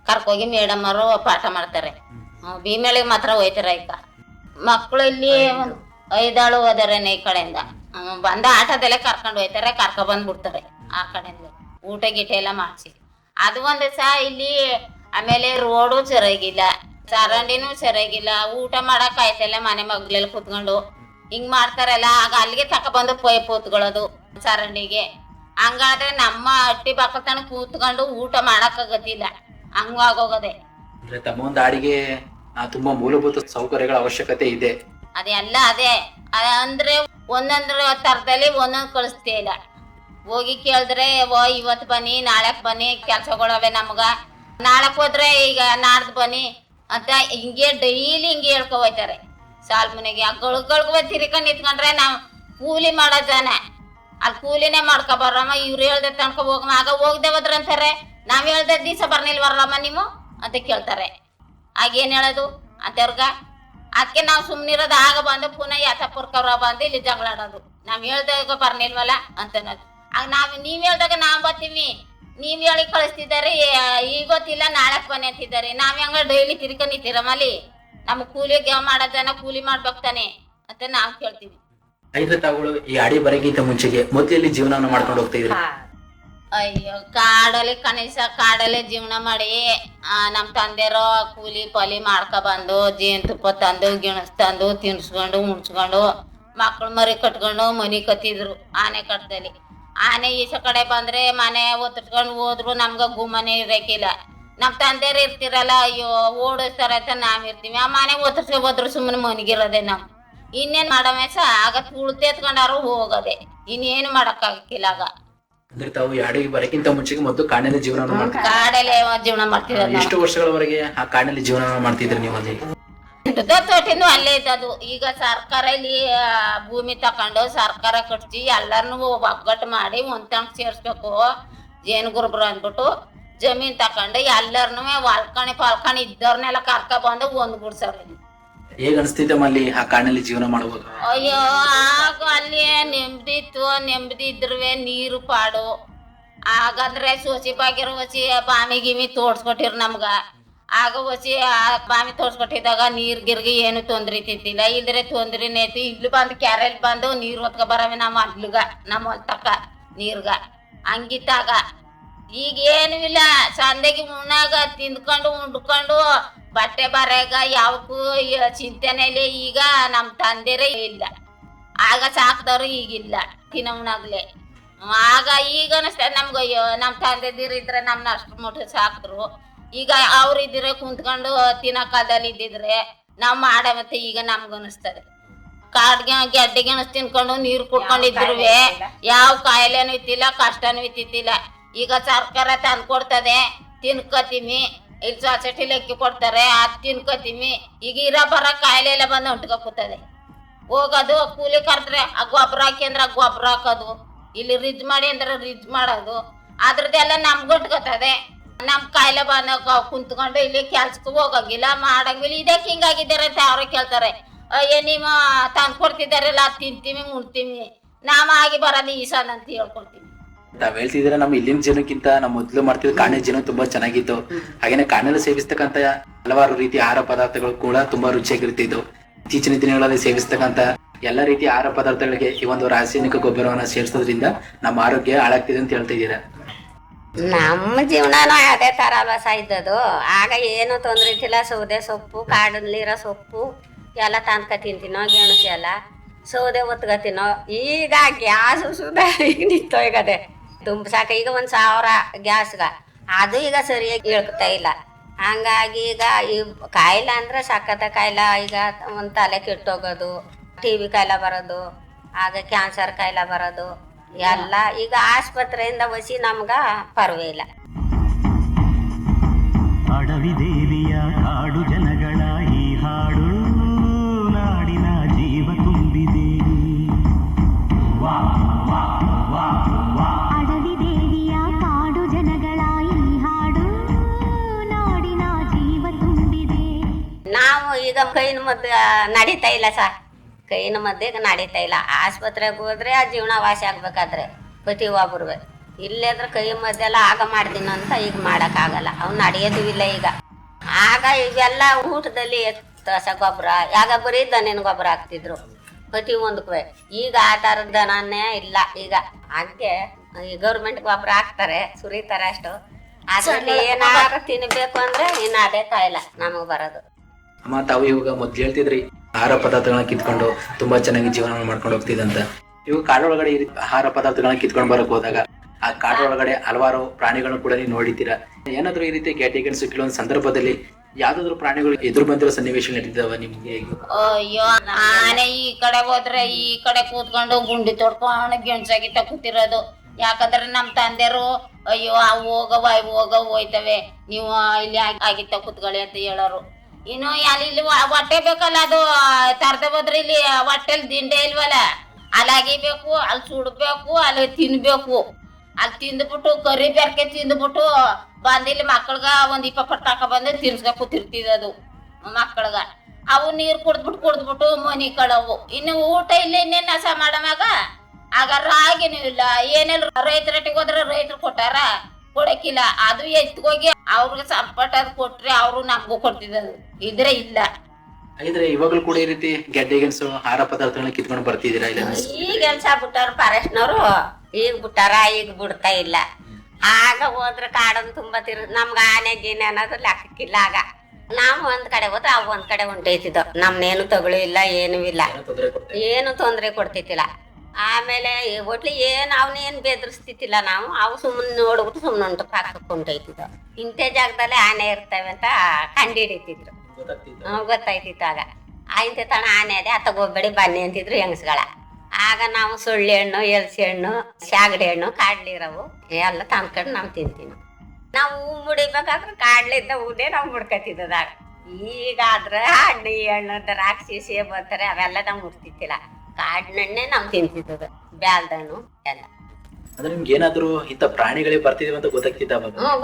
ಕರ್ಕೋಗಿ ಮೇಡಮ್ ಅವರು ಪಾಠ ಮಾಡ್ತಾರೆ. ಭೀಮ್ನಳ್ಳಿಗೆ ಮಾತ್ರ ಹೋಯ್ತಾರೆ. ಈಗ ಮಕ್ಕಳು ಇಲ್ಲಿ 5 ಹೋದಾರೇನೆ ಈ ಕಡೆಯಿಂದ ಬಂದ ಆಟದಲ್ಲೇ ಕರ್ಕೊಂಡು ಹೋಯ್ತಾರೆ, ಕರ್ಕೊ ಬಂದ್ಬಿಡ್ತಾರೆ. ಆ ಕಡೆಯಿಂದ ಊಟ ಗೀಟ ಎಲ್ಲ ಮಾಡಿಸಿ ಅದು ಒಂದು ಸಹ ಇಲ್ಲಿ. ಆಮೇಲೆ ರೋಡು ಸರಿಯಾಗಿಲ್ಲ, ಚರಂಡಿನೂ ಸರಿಯಾಗಿಲ್ಲ. ಊಟ ಮಾಡಕ್ ಆಯ್ತಲ್ಲ ಮನೆ ಮಗ್ಳೆಲ್ಲ ಕುತ್ಕೊಂಡು ಹಿಂಗ್ ಮಾಡ್ತಾರಲ್ಲ. ಆಗ ಅಲ್ಲಿಗೆ ತಕೊಬಂದು ಪೈಪ್ ಹೊತ್ಕೊಳ್ಳೋದು ಚರಂಡಿಗೆ. ಹಂಗಾದ್ರೆ ನಮ್ಮ ಹಟ್ಟಿ ಬಾಕಲ್ತನ ಕೂತ್ಕೊಂಡು ಊಟ ಮಾಡಕ್ ಆಗತ್ತಿಲ್ಲ, ಹಂಗಾಗೋಗದೆ. ತಮ್ಮ ಒಂದು ಹಾಡಿಗೆ ತುಂಬಾ ಮೂಲಭೂತ ಸೌಕರ್ಯಗಳ ಅವಶ್ಯಕತೆ ಇದೆ. ಅದೆಲ್ಲ ಅದೇ ಅಂದ್ರೆ ಒಂದೊಂದ್ರ ತರದಲ್ಲಿ ಒಂದೊಂದ್ ಕಳಿಸ್ತೇ ಇಲ್ಲ. ಹೋಗಿ ಕೇಳಿದ್ರೆ ಇವತ್ತು ಬನ್ನಿ ನಾಳೆಕ್ ಬನ್ನಿ ಕೆಲ್ಸಗಳವೆ ನಮ್ಗ. ನಾಳಕ್ ಹೋದ್ರೆ ಈಗ ನಾಡ್ದು ಬನ್ನಿ ಅಂತ ಹಿಂಗೆ ಡೈಲಿ ಹಿಂಗೆ ಹೇಳ್ಕೊ ಹೋಯ್ತಾರೆ. ಸಾಲ್ ಮನೆಗೆ ಆ ಗಳಿಗೂ ತಿರ್ಕೊಂಡ್ ನಿಂತ್ಕೊಂಡ್ರೆ ನಾವ್ ಕೂಲಿ ಮಾಡೋ ಜನ ಅಲ್ಲಿ ಕೂಲಿನೇ ಮಾಡ್ಕೊ ಬರ್ರಮ್ಮ. ಇವ್ರು ಹೇಳ್ದೆ ತನ್ಕೊ ಹೋಗಮ್ಮ. ಆಗ ಹೋಗ್ದೆ ಹೋದ್ರ ಅಂತಾರೆ, ನಾವ್ ಹೇಳ್ದೆ ದಿವಸ ಬರ್ನಿಲ್ವರಮ್ಮ ನೀವು ಅಂತ ಕೇಳ್ತಾರೆ. ಆಗೇನ್ ಹೇಳೋದು ಅಂತವ್ರಗ? ಅದಕ್ಕೆ ನಾವು ಸುಮ್ನಿರೋದು. ಆಗ ಬಂದು ಪುನಃ ಯಾತಪುರ್ಕವ್ರ ಬಂದು ಇಲ್ಲಿ ಜಗಳಾಡೋದು. ನಾವ್ ಹೇಳ್ದಾಗ ಬರ್ನಿಲ್ವಲ್ಲ ಅಂತ ಅನ್ನೋದು. ಆಗ ನೀವ್ ಹೇಳ್ದಾಗ ನಾವ್ ಬರ್ತೀವಿ, ನೀವ್ ಹೇಳಿ ಕಳಿಸ್ತಿದ್ದಾರೆ, ಈಗ ಗೊತ್ತಿಲ್ಲ ನಾಳೆಕ್ ಬನ್ನಿ ಅಂತಿದ್ದಾರೆ. ನಾವ್ ಹೆಂಗ ಡೈಲಿ ತಿರ್ಕೊಂಡ್ ನಿಂತಿರಮ್ಮಲ್ಲಿ? ನಮ್ ಕೂಲಿ ಮಾಡೋ ಜನ ಕೂಲಿ ಮಾಡ್ಬೇಕು ತಾನೆ ಅಂತ ನಾವ್ ಕೇಳ್ತೀವಿ. ತಾವುಗಳು ಈ ಅಡಿ ಬರಗಿಂತ ಮುಂಚೆಗೆ ಮೊದಲಲ್ಲಿ ಜೀವನವನ್ನು ಮಾಡ್ಕೊಂಡು ಹೋಗ್ತಾ ಇದ್ರು? ಅಯ್ಯೋ, ಕಾಡಲ್ಲಿ ಕನಿಷ್ಠ ಕಾಡಲ್ಲೇ ಜೀವನ ಮಾಡಿ ನಮ್ ತಂದೆರೋ ಕೂಲಿ ಪಲಿ ಮಾಡ್ಕೊ ಬಂದು ಜೇನುತುಪ್ಪ ತಂದು ಗಿಣಸ್ ತಂದು ತಿನ್ಸ್ಕೊಂಡು ಉಣ್ಸ್ಕೊಂಡು ಮಕ್ಳು ಮರಿ ಕಟ್ಕೊಂಡು ಮನಿ ಕತ್ತಿದ್ರು ಆನೆ ಕಟ್ಟದಲ್ಲಿ. ಆನೆ ಈಸ ಕಡೆ ಬಂದ್ರೆ ಮನೆ ಒತ್ತಿಟ್ಕೊಂಡು ಹೋದ್ರು ನಮ್ಗ ಗುಮ್ಮನೆ ಇರಕಿಲ್ಲ. ನಮ್ ತಂದೆಯರು ಇರ್ತಿರಲ್ಲ, ಅಯ್ಯೋ ಓಡಿಸ್ತಾರೆ ಅಂತ ನಾವ್ ಇರ್ತೀವಿ. ಆ ಮನೆ ಒತ್ತಿಸ್ಕೊ ಹೋದ್ರು ಸುಮ್ಮನೆ ಮನಿಗಿರೋದೆ ನಾವ್. ಇನ್ನೇನ್ ಮಾಡಮೇಸ ಆಗ ತುಳ್ದು ಎತ್ಕೊಂಡಾರು ಹೋಗೋದೆ, ಇನ್ನೇನು ಮಾಡಕ್ ಆಗಕ್ಕಿಲ್ಲ. ಆಗ ಅಂದ್ರೆ ತಾವು ಅಡಿಗೆ ಬರಕ್ಕಿಂತ ಮುಂಚೆಗೆ ಮೊದಲು ಕಾಡಿನಲ್ಲಿ ಜೀವನ ಕಾಡಲ್ಲೇ ಜೀವನ ಮಾಡ್ತಿದ್ರು. ಎಷ್ಟು ವರ್ಷಗಳವರೆಗೆ ಆ ಕಾಡಿನಲ್ಲಿ ಜೀವನ ಮಾಡ್ತಿದ್ರಿ ನೀವು? ಅಲ್ಲಿ ತೋಟಿಂದು ಅಲ್ಲೇ ಇದ್ದದು. ಈಗ ಸರ್ಕಾರ ಇಲ್ಲಿ ಭೂಮಿ ತಕೊಂಡು ಸರ್ಕಾರ ಕಟ್ಸಿ ಎಲ್ಲಾರನು ಒಗ್ಗಟ್ಟು ಮಾಡಿ ಒಂದ್ ಸೇರ್ಸ್ಬೇಕು ಜೇನು ಗುರುಬ್ರು ಅಂದ್ಬಿಟ್ಟು ಜಮೀನ್ ತಕೊಂಡು ಎಲ್ಲಾರನು ಹೊಲ್ಕಣಿ ಇದ್ದವ್ರನ್ನೆಲ್ಲ ಕರ್ಕ ಬಂದು ಒಂದ್ ಗುಡ್ಸವ್ರ. ಹೇಗ ಅನಿಸ್ತಿದ್ದಮ್ಮ ಅಲ್ಲಿ ಆ ಕಾಡಿನಲ್ಲಿ ಜೀವನ ಮಾಡುವಾಗ? ಅಯ್ಯೋ, ಆಗ ಅಲ್ಲಿ ನೆಮ್ಮದಿ ಇತ್ತು. ನೆಮ್ಮದಿ ಇದ್ರುವೆ ನೀರು ಪಾಡು. ಹಾಗಂದ್ರೆ ಸೋಸಿ ಬಾಗಿರೋ ಹೊಸಿ ಬಾಮಿ ಗಿಮಿ ತೋಡ್ಸ್ಕೊಟ್ಟಿರು ನಮ್ಗ. ಆಗ ಹೊಸಿ ಆ ಬಾಮಿ ತೋಡ್ಸ್ಕೊಟ್ಟಿದ್ದಾಗ ನೀರ್ ಗಿರ್ಗಿ ಏನು ತೊಂದ್ರೆ ಇತ್ತಿಲ್ಲ. ಇಲ್ದ್ರೆ ತೊಂದ್ರೆನೇ ಐತಿ. ಇಲ್ಲಿ ಬಂದು ಕ್ಯಾರೆಲ್ ಬಂದು ನೀರ್ ಹೊತ್ಕೊ ಬರವೆ ನಮ್ಮ ಅಡ್ಲುಗ ನಮ್ಮ ಹೊಲ್ತಕ್ಕ ನೀರ್ಗ. ಹಂಗಿತ್ತಾಗ ಈಗ ಏನು ಇಲ್ಲ, ಸಂದೆಗೆ ಉಣ್ಣಾಗ ತಿಂದ್ಕೊಂಡು ಉಂಡ್ಕೊಂಡು ಬಟ್ಟೆ ಬರೆಗ ಯಾವಕ್ಕೂ ಚಿಂತೆನೆ ಇಲ್ಲ. ಈಗ ನಮ್ಮ ತಂದೆರೇ ಇಲ್ಲ, ಆಗ ಸಾಕ್ದವ್ರು ಈಗಿಲ್ಲ ತಿನ್ನವನಾಗ್ಲೆ. ಆಗ ಈಗ ಅನಿಸ್ತದೆ ನಮ್ಗೆ, ಅಯ್ಯೋ ನಮ್ಮ ತಂದೆದಿರಿದ್ರೆ ನಮ್ನ ಅಷ್ಟು ಮುಟ್ಟ ಸಾಕಿದ್ರು. ಈಗ ಅವ್ರಿದ್ರೆ ಕುಂತ್ಕೊಂಡು ತಿನ್ನೋ ಕಾಲದಲ್ಲಿ ಇದ್ದಿದ್ರೆ ನಾವು ಮಾಡ. ಮತ್ತೆ ಈಗ ನಮ್ಗನಿಸ್ತದೆ ಕಾಡ್ಗೆ ಗೆಡ್ಡೆ ಗೆಣಸ್ ತಿನ್ಕೊಂಡು ನೀರು ಕುಡ್ಕೊಂಡಿದ್ರು ಯಾವ ಕಾಯಿಲೆನೂ ಇತ್ತಿಲ್ಲ, ಕಷ್ಟನೂ ಇತ್ತಿಲ್ಲ. ಈಗ ಸರ್ಕಾರ ತಂದು ಕೊಡ್ತದೆ, ತಿನ್ಕೋತೀವಿ. ಇಲ್ಲಿ ಸೊಸೈಟಿ ಲೆಕ್ಕಿ ಕೊಡ್ತಾರೆ, ಅದು ತಿನ್ಕೋತೀವಿ. ಈಗ ಇರೋ ಬರೋ ಕಾಯಿಲೆ ಎಲ್ಲ ಬಂದು ಹೊಂಟ್ಕೊತದೆ. ಹೋಗೋದು ಕೂಲಿ ಕರೆದ್ರೆ ಆ ಗೊಬ್ಬರ ಹಾಕಿ ಅಂದ್ರೆ ಗೊಬ್ಬರ ಹಾಕೋದು, ಇಲ್ಲಿ ರಿಜ್ ಮಾಡಿ ಅಂದ್ರೆ ರಿಜ್ ಮಾಡೋದು, ಅದ್ರದ್ದೆಲ್ಲ ನಮ್ಗೆ ಹೊಂಟ್ಕೊತದೆ. ನಮ್ ಕಾಯಿಲೆ ಬಂದ ಕುಂತ್ಕೊಂಡು ಇಲ್ಲಿ ಕೆಲ್ಸಕ್ಕೆ ಹೋಗಂಗಿಲ್ಲ, ಮಾಡಂಗಿಲ್ಲ. ಇದಕ್ಕೆ ಹಿಂಗಾಗಿದ್ದಾರೆ ಅಂತ ಅವ್ರಿಗೆ ಕೇಳ್ತಾರೆ. ಅಯ್ಯ ನೀವು ತಂದು ಕೊಡ್ತಿದ್ದಾರಲ್ಲ, ಅದು ತಿಂತೀವಿ ಉಣ್ತೀವಿ, ನಾವ್ ಆಗಿ ಬರೋದು ಈ ಸಲ ಅಂತ ಹೇಳ್ಕೊಡ್ತೀವಿ. ತಾವ್ ಹೇಳ್ತಿದ್ರೆ ನಮ್ಮ ಇಲ್ಲಿನ ಜನಕ್ಕಿಂತ ನಮ್ಮ ಮೊದ್ಲು ಮಾಡ್ತಿದ್ದ ಕಾಡಿನ ಜನ ತುಂಬಾ ಚೆನ್ನಾಗಿತ್ತು. ಹಾಗೇನೆ ಕಾಡಿನಲ್ಲಿ ಸೇವಿಸ್ತಕ್ಕಂತ ಹಲವಾರು ರೀತಿಯ ಆಹಾರ ಪದಾರ್ಥಗಳು ಕೂಡ ತುಂಬಾ ರುಚಿಯಾಗಿರ್ತಿದ್ವು. ಇತ್ತೀಚಿನ ದಿನಗಳಲ್ಲಿ ಸೇವಿಸ್ತಕ್ಕಂತ ಎಲ್ಲ ರೀತಿಯ ಆಹಾರ ಪದಾರ್ಥಗಳಿಗೆ ಈ ಒಂದು ರಾಸಾಯನಿಕ ಗೊಬ್ಬರವನ್ನ ಸೇರಿಸೋದ್ರಿಂದ ನಮ್ಮ ಆರೋಗ್ಯ ಹಾಳಾಗ್ತಿದೆ ಅಂತ ಹೇಳ್ತಾ ಇದ್ದೀರಾ. ನಮ್ಮ ಜೀವನನೂ ಅದೇ ತರ ಅಲ್ವಾ ಸಾಯ್ದದು. ಆಗ ಏನು ತೊಂದ್ರೆ ಇದ್ದಿಲ್ಲ. ಸೌದೆ ಸೊಪ್ಪು, ಕಾಡಲ್ಲಿರೋ ಸೊಪ್ಪು ಎಲ್ಲ ತಂದ್ಕ ತಿಂತೀನೋ, ಗೆಣಸು ಎಲ್ಲ ಸೌದೆ ಒತ್ಕತಿನೋ. ಈಗ ಗ್ಯಾಸ್ ಸುದ ಈಗ ನಿಂತೋಗದೆ ತುಂಬಸಾಕ. ಈಗ 1000 ಗ್ಯಾಸ್ಗ, ಅದು ಈಗ ಸರಿಯಾಗಿ ಹೇಳ್ತಾ ಇಲ್ಲ. ಹಂಗಾಗಿ ಈಗ ಈ ಕಾಯಿಲೆ ಅಂದ್ರೆ ಸಖತ್ತ ಕಾಯಿಲೆ. ಈಗ ಒಂದು ತಲೆ ಕೆಟ್ಟೋಗೋದು, TB ಕಾಯಿಲೆ ಬರೋದು, ಆಗ ಕ್ಯಾನ್ಸರ್ ಕಾಯಿಲೆ ಬರೋದು ಎಲ್ಲ. ಈಗ ಆಸ್ಪತ್ರೆಯಿಂದ ವಸಿ ನಮ್ಗ ಪರವಾಗಿಲ್ಲ. ಅಡವಿ ದೇವಿಯ ಕಾಡು ಜನಗಳ ಈ ಹಾಡು ನಾಡಿನ ಜೀವ ತುಂಬಿದೆ. ಅಡವಿ ದೇವಿಯ ಕಾಡು ಜನಗಳ ಈ ಹಾಡು ನಾಡಿನ ಜೀವ ತುಂಬಿದೆ. ನಾವು ಈಗ ಕೈನ ಮದ್ದು ನಡೀತಾ ಇಲ್ಲ ಸರ್, ಕೈನ ಮದ್ದಿಗೆ ನಡೀತಾ ಇಲ್ಲ. ಆಸ್ಪತ್ರೆಗೆ ಹೋದ್ರೆ ಆ ಜೀವನ ವಾಸಿ ಆಗ್ಬೇಕಾದ್ರೆ ಪ್ರತಿ ಒಬ್ರು ಇಲ್ಲಾದ್ರೆ ಕೈ ಮದ್ದೆಲ್ಲ ಆಗ ಮಾಡ್ತೀನಿ ಅಂತ ಈಗ ಮಾಡೋಕ್ಕಾಗಲ್ಲ. ಅವ್ನು ನಡೆಯೋದು ಇಲ್ಲ ಈಗ. ಆಗ ಇವೆಲ್ಲ ಊಟದಲ್ಲಿ ದಸ ಗೊಬ್ಬರ, ಯಾಗ ಬರೀ ದನಿನ ಗೊಬ್ಬರ ಹಾಕ್ತಿದ್ರು ಪ್ರತಿ ಒಂದಕ್ಕೂ. ಈಗ ಆ ಥರದ ದನನೇ ಇಲ್ಲ ಈಗ. ಹಂಗೆ ಈ ಗೌರ್ಮೆಂಟ್ ಗೊಬ್ಬರ ಹಾಕ್ತಾರೆ, ಸುರಿತಾರೆ ಅಷ್ಟು. ಅದ್ರಲ್ಲಿ ಏನಾದ್ರು ತಿನ್ಬೇಕು ಅಂದ್ರೆ ಇನ್ನು ಅದೇ ಕಾಯಿಲೆ ನಮಗೆ ಬರೋದು. ಅಮ್ಮ, ತಾವು ಇವಾಗ ಮೊದ್ಲು ಹೇಳ್ತಿದ್ರಿ ಆಹಾರ ಪದಾರ್ಥಗಳನ್ನ ಕಿತ್ಕೊಂಡು ತುಂಬಾ ಚೆನ್ನಾಗಿ ಜೀವನ ಮಾಡ್ಕೊಂಡು ಹೋಗ್ತಿದಂತ. ಇವಾಗ ಕಾಡೊಳಗಡೆ ಈ ಆಹಾರ ಪದಾರ್ಥಗಳನ್ನ ಕಿತ್ಕೊಂಡು ಬರಕ್ ಹೋದಾಗ ಆ ಕಾಡೊಳಗಡೆ ಹಲವಾರು ಪ್ರಾಣಿಗಳನ್ನ ಕೂಡ ನೀವು ನೋಡಿದ್ದೀರಾ. ಏನಾದ್ರು ಈ ರೀತಿ ಗೆಡ್ಡೆಗೆಣಸು ಸಿಕ್ಕಿರೋ ಒಂದು ಸಂದರ್ಭದಲ್ಲಿ ಯಾವ್ದಾದ್ರು ಪ್ರಾಣಿಗಳು ಎದುರು ಬಂದಿರೋ ಸನ್ನಿವೇಶ ನಡೆದಿದ್ದಾವ ನಿಮ್ಗೆ? ಅಯ್ಯೋ, ಆನೆ ಈ ಕಡೆ ಹೋದ್ರೆ ಈ ಕಡೆ ಕೂತ್ಕೊಂಡು ಗುಂಡಿ ತೊಡ್ಕೊಂಡು ಗೆಣಸಾಗಿತ್ತ ಕೂತಿರೋದು. ಯಾಕಂದ್ರೆ ನಮ್ಮ ತಂದೆರು ಅಯ್ಯೋ ಹೋಗವ ಹೋಯ್ತವೆ, ನೀವು ಇಲ್ಲಿ ಆಗಿತ್ತ ಕೂತ್ಕೊಳ್ಳಿ ಅಂತ ಹೇಳೋರು. ಇನ್ನು ಅಲ್ಲಿ ಹೊಟ್ಟೆ ಬೇಕಲ್ಲ, ಅದು ತರ್ದೆ ಹೋದ್ರೆ ಇಲ್ಲಿ ಹೊಟ್ಟೆಲಿ ದಿಂಡೆ ಇಲ್ವಲ್ಲ, ಅಲ್ಲಿ ಅಗಿಬೇಕು, ಅಲ್ಲಿ ಸುಡ್ಬೇಕು, ಅಲ್ಲಿ ತಿನ್ಬೇಕು. ಅಲ್ಲಿ ತಿಂದ್ಬಿಟ್ಟು ಕರಿ ಬೆರ್ಕೆ ತಿಂದ್ಬಿಟ್ಟು ಬಂದಿಲ್ಲಿ ಮಕ್ಕಳ್ಗ 20 ಪಟ್ಟಾಕ ಬಂದು ತಿನ್ಸ್ಕ ಕೂತಿರ್ತಿದ್ದದು ಮಕ್ಕಳ್ಗ. ಅವು ನೀರು ಕುಡ್ದ್ಬಿಟ್ಟು ಮನಿ ಕಳವು. ಇನ್ನು ಊಟ ಇಲ್ಲ, ಇನ್ನೇನು ನಸ ಮಾಡಮಾಗ. ಆಗ ರಾಗಿನೂ ಇಲ್ಲ, ಏನೆಲ್ಲ ರೈತರಟ್ಟಿಗೆ ಹೋದ್ರೆ ರೈತರು ಕೊಟ್ಟಾರ, ಕೊಡಕ್ಕಿಲ್ಲ. ಅದು ಎತ್ಕೋಗಿ ಅವ್ರಿಗೆ ಸಂಪಟ ಕೊಟ್ರೆ ಅವರು ನಮಗೂ ಕೊಡ್ತಿದ್ದದು, ಇದ್ರೆ ಇಲ್ಲ. ಹಾಗಿದ್ರೆ ಇವಾಗಲೂ ಕೂಡ ಈ ರೀತಿ ಗೆಡ್ಡೆಗೆಣಸು ಆಹಾರ ಪದಾರ್ಥಗಳನ್ನ ಕಿತ್ಕೊಂಡು ಬರ್ತಿದ್ದೀರಾ? ಇಲ್ಲ, ಈಗ ಎಲ್ಸ ಬಿಟ್ಟಾರ ಫಾರೆಸ್ಟ್ನವರು, ಈಗ ಬಿಟ್ಟಾರ, ಈಗ ಬಿಡ್ತಾ ಇಲ್ಲ. ಆಗ ಹೋದ್ರೆ ಕಾಡನ್ನು ತುಂಬಾ ನಮ್ಗ ಆನೆ ಗೀನೆ ಅನ್ನೋದು ಲೆಕ್ಕಕ್ಕಿಲ್ಲ. ಆಗ ನಾವು ಒಂದ್ ಕಡೆ ಹೋದ್ರೆ ಅವು ಒಂದ್ ಕಡೆ ಹೊಂಟೈತಿದ್ದೋ. ನಮ್ನೇನು ತಗೊಳ್ಳಿ ಇಲ್ಲ, ಏನೂ ಇಲ್ಲ, ಏನು ತೊಂದರೆ ಕೊಡ್ತಿತ್ತಿಲ್ಲ. ಆಮೇಲೆ ಒಟ್ಲಿ ಅವನೇನು ಬೆದರಿಸ್ತಿತ್ತಿಲ್ಲ ನಾವು. ಅವು ಸುಮ್ಮನೆ ನೋಡ್ಬಿಟ್ಟು ಸುಮ್ಮನೆ ಉಂಟು ಪಾಕಕ್ಕೆ ಹೊಂಟೈತಿದ್ದೋ. ಇಂಥ ಜಾಗದಲ್ಲಿ ಆನೆ ಇರ್ತವೆ ಅಂತ ಕಂಡು ಹಿಡಿತಿದ್ರು, ಗೊತ್ತಾಯ್ತಿತ್ತು. ಆಗ ಇಂಥ ತಣ ಆನೆ ಅದೇ ಅತ್ತಗೋಗ್ಬೇಡಿ ಬನ್ನಿ ಅಂತಿದ್ರು ಹೆಂಗಸ್ಗಳ. ಆಗ ನಾವು ಸೊಳ್ಳೆ ಹಣ್ಣು, ಎಲ್ಸಿ ಹಣ್ಣು, ಶಾಗಡಿ ಹಣ್ಣು, ಕಾಡ್ಲಿರವು ಎಲ್ಲ ತಂದ್ಕೊಂಡು ನಾವು ತಿಂತೀವಿ. ನಾವು ಹೂ ಮುಡಿಬೇಕಾದ್ರೆ ಕಾಡ್ಲಿದ್ದ ಹೂನೇ ನಾವು ಮುಡ್ಕೊತಿದ್ದದಾಗ. ಈಗಾದ್ರೆ ಹಣ್ಣು, ಈ ಹಣ್ಣು, ದ್ರಾಕ್ಷಿ, ಸೇಬು ಅಂತಾರೆ, ಅವೆಲ್ಲ ನಾವು ಮುಡ್ತಿತ್ತಿಲ್ಲ. ಕಾಡಿನಣ್ಣೆ ನಾವು ತಿಂತಿದ್ದದು, ಬ್ಯಾಲ್ದಣ್ಣು ಎಲ್ಲ. ಅಂದ್ರೆ ನಿಮ್ಗೆ ಏನಾದ್ರು ಇಂಥ ಪ್ರಾಣಿಗಳೇ ಬರ್ತಿದೀವಿ ಅಂತ ಗೊತ್ತಾಗ್ತಿದ್ದ?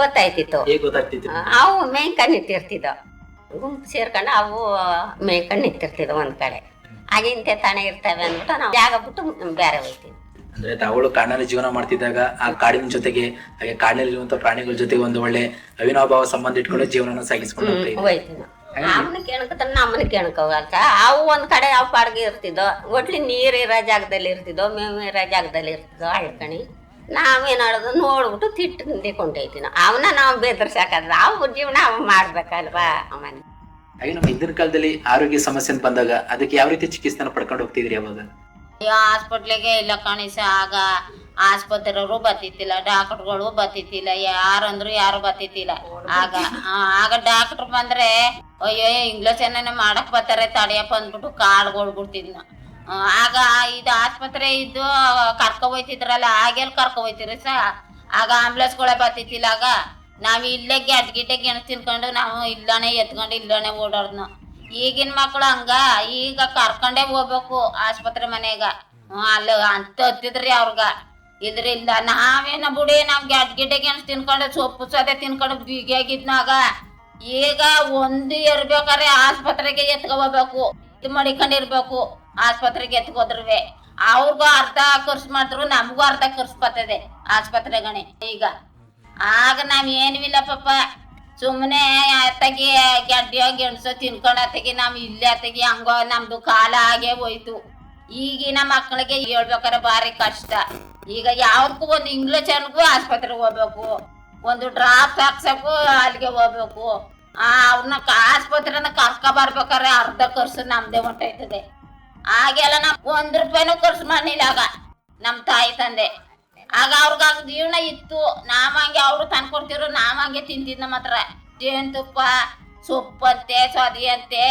ಗೊತ್ತಾಯ್ತಿತ್ತು. ಹೇಗೆ ಗೊತ್ತಾಗ್ತಿತ್ತು? ಅವು ಮೇಯ್ಕೊಂಡು ನಿಂತಿರ್ತಿದ್ದವು, ಗುಂಪು ಸೇರ್ಕೊಂಡು ಅವು ಮೇಯ್ಕೊಂಡು ನಿಂತಿರ್ತಿದ್ದವು ಒಂದ್ ಕಡೆ. ಹಾಗೆ ಇಂಥ ತಾನೇ ಇರ್ತವೆ ಅಂದ್ಬಿಟ್ಟು ನಾವು ಜಾಗ ಬಿಟ್ಟು ಬೇರೆ ಹೋಗ್ತೀವಿ. ಅಂದ್ರೆ ತಾವುಗಳು ಕಾಡಿನಲ್ಲಿ ಜೀವನ ಮಾಡ್ತಿದ್ದಾಗ ಆ ಕಾಡಿನ ಜೊತೆಗೆ ಹಾಗೆ ಕಾಡಿನಲ್ಲಿರುವಂತ ಪ್ರಾಣಿಗಳ ಜೊತೆಗೆ ಒಂದು ಒಳ್ಳೆ ಅವಿನಾಭಾವ ಸಂಬಂಧ ಇಟ್ಕೊಂಡು ಜೀವನ ಸಾಗಿಸ್ಕೊಂಡು ಹೋಯ್ತೀವಿ. ಅವನ್ನ ಕೇಳ್ಕೊತಾನೆ, ನಮ್ಮನ್ನ ಕೇಳ್ಕೋಗಲ್ಕ. ಅವು ಒಂದ್ ಕಡೆ ಅವು ಪಾಡ್ಗೆ ಇರ್ತಿದ್ದೋ. ಒಟ್ಲಿ ನೀರ್ ಇರೋ ಜಾಗದಲ್ಲಿ ಇರ್ತಿದ್ದೋ, ಮೇವು ಇರೋ ಜಾಗದಲ್ಲಿ ಇರ್ತಿದ್ದೋ. ಹಳ್ಕಣಿ ನಾವೇನ್ ಮಾಡೋದು ನೋಡ್ಬಿಟ್ಟು ತಿಟ್ಟು ಕೊಂಡೈತಿ ಅವನ್ನ ನಾವು ಬೆದರ್ಸಾಕದ್ರ ಅವ್ ಜೀವನ ಅವ್ ಮಾಡ್ಬೇಕಲ್ವಾ ಅವನ್. ಹಾಗೆ ನಮ್ಮ ಹಿಂದಿನ ಕಾಲದಲ್ಲಿ ಆರೋಗ್ಯ ಸಮಸ್ಯೆ ಅಂತ ಬಂದಾಗ ಅದಕ್ಕೆ ಯಾವ ರೀತಿ ಚಿಕಿತ್ಸೆನ ಪಡ್ಕೊಂಡು ಹೋಗ್ತಿದ್ರಿ ಅವಾಗ? ಹಾಸ್ಪಿಟ್ಲಿಗೆ ಇಲ್ಲ ಕಣಿಸ. ಆಗ ಆಸ್ಪತ್ರೆಯವರು ಬತ್ತಿತ್ತಿಲ್ಲ, ಡಾಕ್ಟರ್ಗಳು ಬತ್ತಿತ್ತಿಲ್ಲ, ಯಾರಂದ್ರು ಯಾರು ಬತ್ತಿತ್ತಿಲ್ಲ. ಆಗ ಡಾಕ್ಟರ್ ಬಂದ್ರೆ ಅಯ್ಯೋ ಇಂಗ್ಲೀಷ್ ಏನೇನೋ ಮಾಡಕ್ ಬರ್ತಾರೆ ತಡೆಯಪ್ಪ ಅಂದ್ಬಿಟ್ಟು ಕಾಳ್ಗಳು ಬಿಡ್ತಿದ್ನ. ಆಗ ಇದು ಆಸ್ಪತ್ರೆ ಇದ್ದು ಕರ್ಕೊ ಹೋಯ್ತಿದ್ರಲ್ಲ, ಆಗೆಲ್ ಕರ್ಕೊ ಹೋಯ್ತಿರಿ ಆಗ ಆಂಬುಲೆನ್ಸ್ಗಳೇ ಬತ್ತಿತ್ತಿಲ್ಲ. ಆಗ ನಾವ್ ಇಲ್ಲೇ ಗಿಡ್ಡೆ ಗೆಣಸ್ ತಿನ್ಕೊಂಡು ನಾವು ಇಲ್ಲನೇ ಎತ್ಕೊಂಡು ಇಲ್ಲನೇ ಓಡಾಡ್ನು. ಈಗಿನ ಮಕ್ಳು ಹಂಗ ಈಗ ಕರ್ಕೊಂಡೇ ಹೋಗ್ಬೇಕು ಆಸ್ಪತ್ರೆ ಮನೆಗ. ಅಲ್ಲಿ ಅಂತ ಹತ್ತಿದ್ರಿ ಅವ್ರಗ ಇದ್ರಿಲ್ಲ. ನಾವೇನ ಬಿಡಿ ನಾವ್ ಗಿಡ್ಡೆ ಗೆಣಸ್ ತಿನ್ಕೊಂಡು ಸೊಪ್ಪು ಸದೆ ತಿನ್ಕೊಂಡು ಬಿಗಿಯಾಗಿದ್ನಾಗ. ಈಗ ಒಂದು ಇರ್ಬೇಕಾರೆ ಆಸ್ಪತ್ರೆಗೆ ಎತ್ಕೊ ಹೋಗ್ಬೇಕು, ಇದು ಮಡಿಕೊಂಡಿರ್ಬೇಕು. ಆಸ್ಪತ್ರೆಗೆ ಎತ್ಕೋದ್ರುವೆ ಅವ್ರಿಗೂ ಅರ್ಧ ಖರ್ಚು ಮಾಡಿದ್ರು ನಮಗೂ ಅರ್ಧ ಖರ್ಚು ಬರ್ತದೆ ಆಸ್ಪತ್ರೆಗಣೆ. ಈಗ ಆಗ ನಾವ್ ಏನು ಇಲ್ಲ ಪಾಪ, ಸುಮ್ಮನೆ ಅತ್ತಗಿ ಗಡ್ಡಿಯೋ ಗೆಣಸೋ ತಿನ್ಕೊಂಡು ಅತ್ತಗಿ ನಾವ್ ಇಲ್ಲೇ ಅತ್ತಗಿ ಹಂಗೋ ನಮ್ದು ಕಾಲ ಆಗೇ ಹೋಯ್ತು. ಈಗಿನ ಮಕ್ಕಳಿಗೆ ಹೇಳ್ಬೇಕಾರೆ ಭಾರಿ ಕಷ್ಟ. ಈಗ ಯಾವ್ದಕ್ಕೂ ಒಂದು ಇಂಗ್ಲೀಷ್ ಅನ್ಗೂ ಆಸ್ಪತ್ರೆಗೆ ಹೋಗ್ಬೇಕು, ಒಂದು ಡ್ರಾಪ್ ಹಾಕ್ಸಕ್ಕೂ ಅಲ್ಲಿಗೆ ಹೋಗ್ಬೇಕು. ಅವ್ರನ್ನ ಆಸ್ಪತ್ರೆನ ಕರ್ಕ ಬರ್ಬೇಕಾರೆ ಅರ್ಧ ಖರ್ಚು ನಮ್ದೇ ಹೊಂಟೈತದೆ. ಆಗೆಲ್ಲ ನಾವ್ ₹1 ಖರ್ಚು ಮಾಡಿಲ್ಲ ಆಗ ನಮ್ ತಾಯಿ ತಂದೆ. ಆಗ ಅವ್ರಿಗ ಜೀವನ ಇತ್ತು. ನಾವ್ ಹಂಗೆ ಅವ್ರು ತಂದ್ಕೊಡ್ತಿದ್ರು, ನಾವ್ ಹಂಗೆ ತಿಂತಿದ್. ನಮ್ಮ ಹತ್ರ ಜೇನುತುಪ್ಪ ಸೊಪ್ಪಂತೆ ಸೊದಿ ಅಂತೆ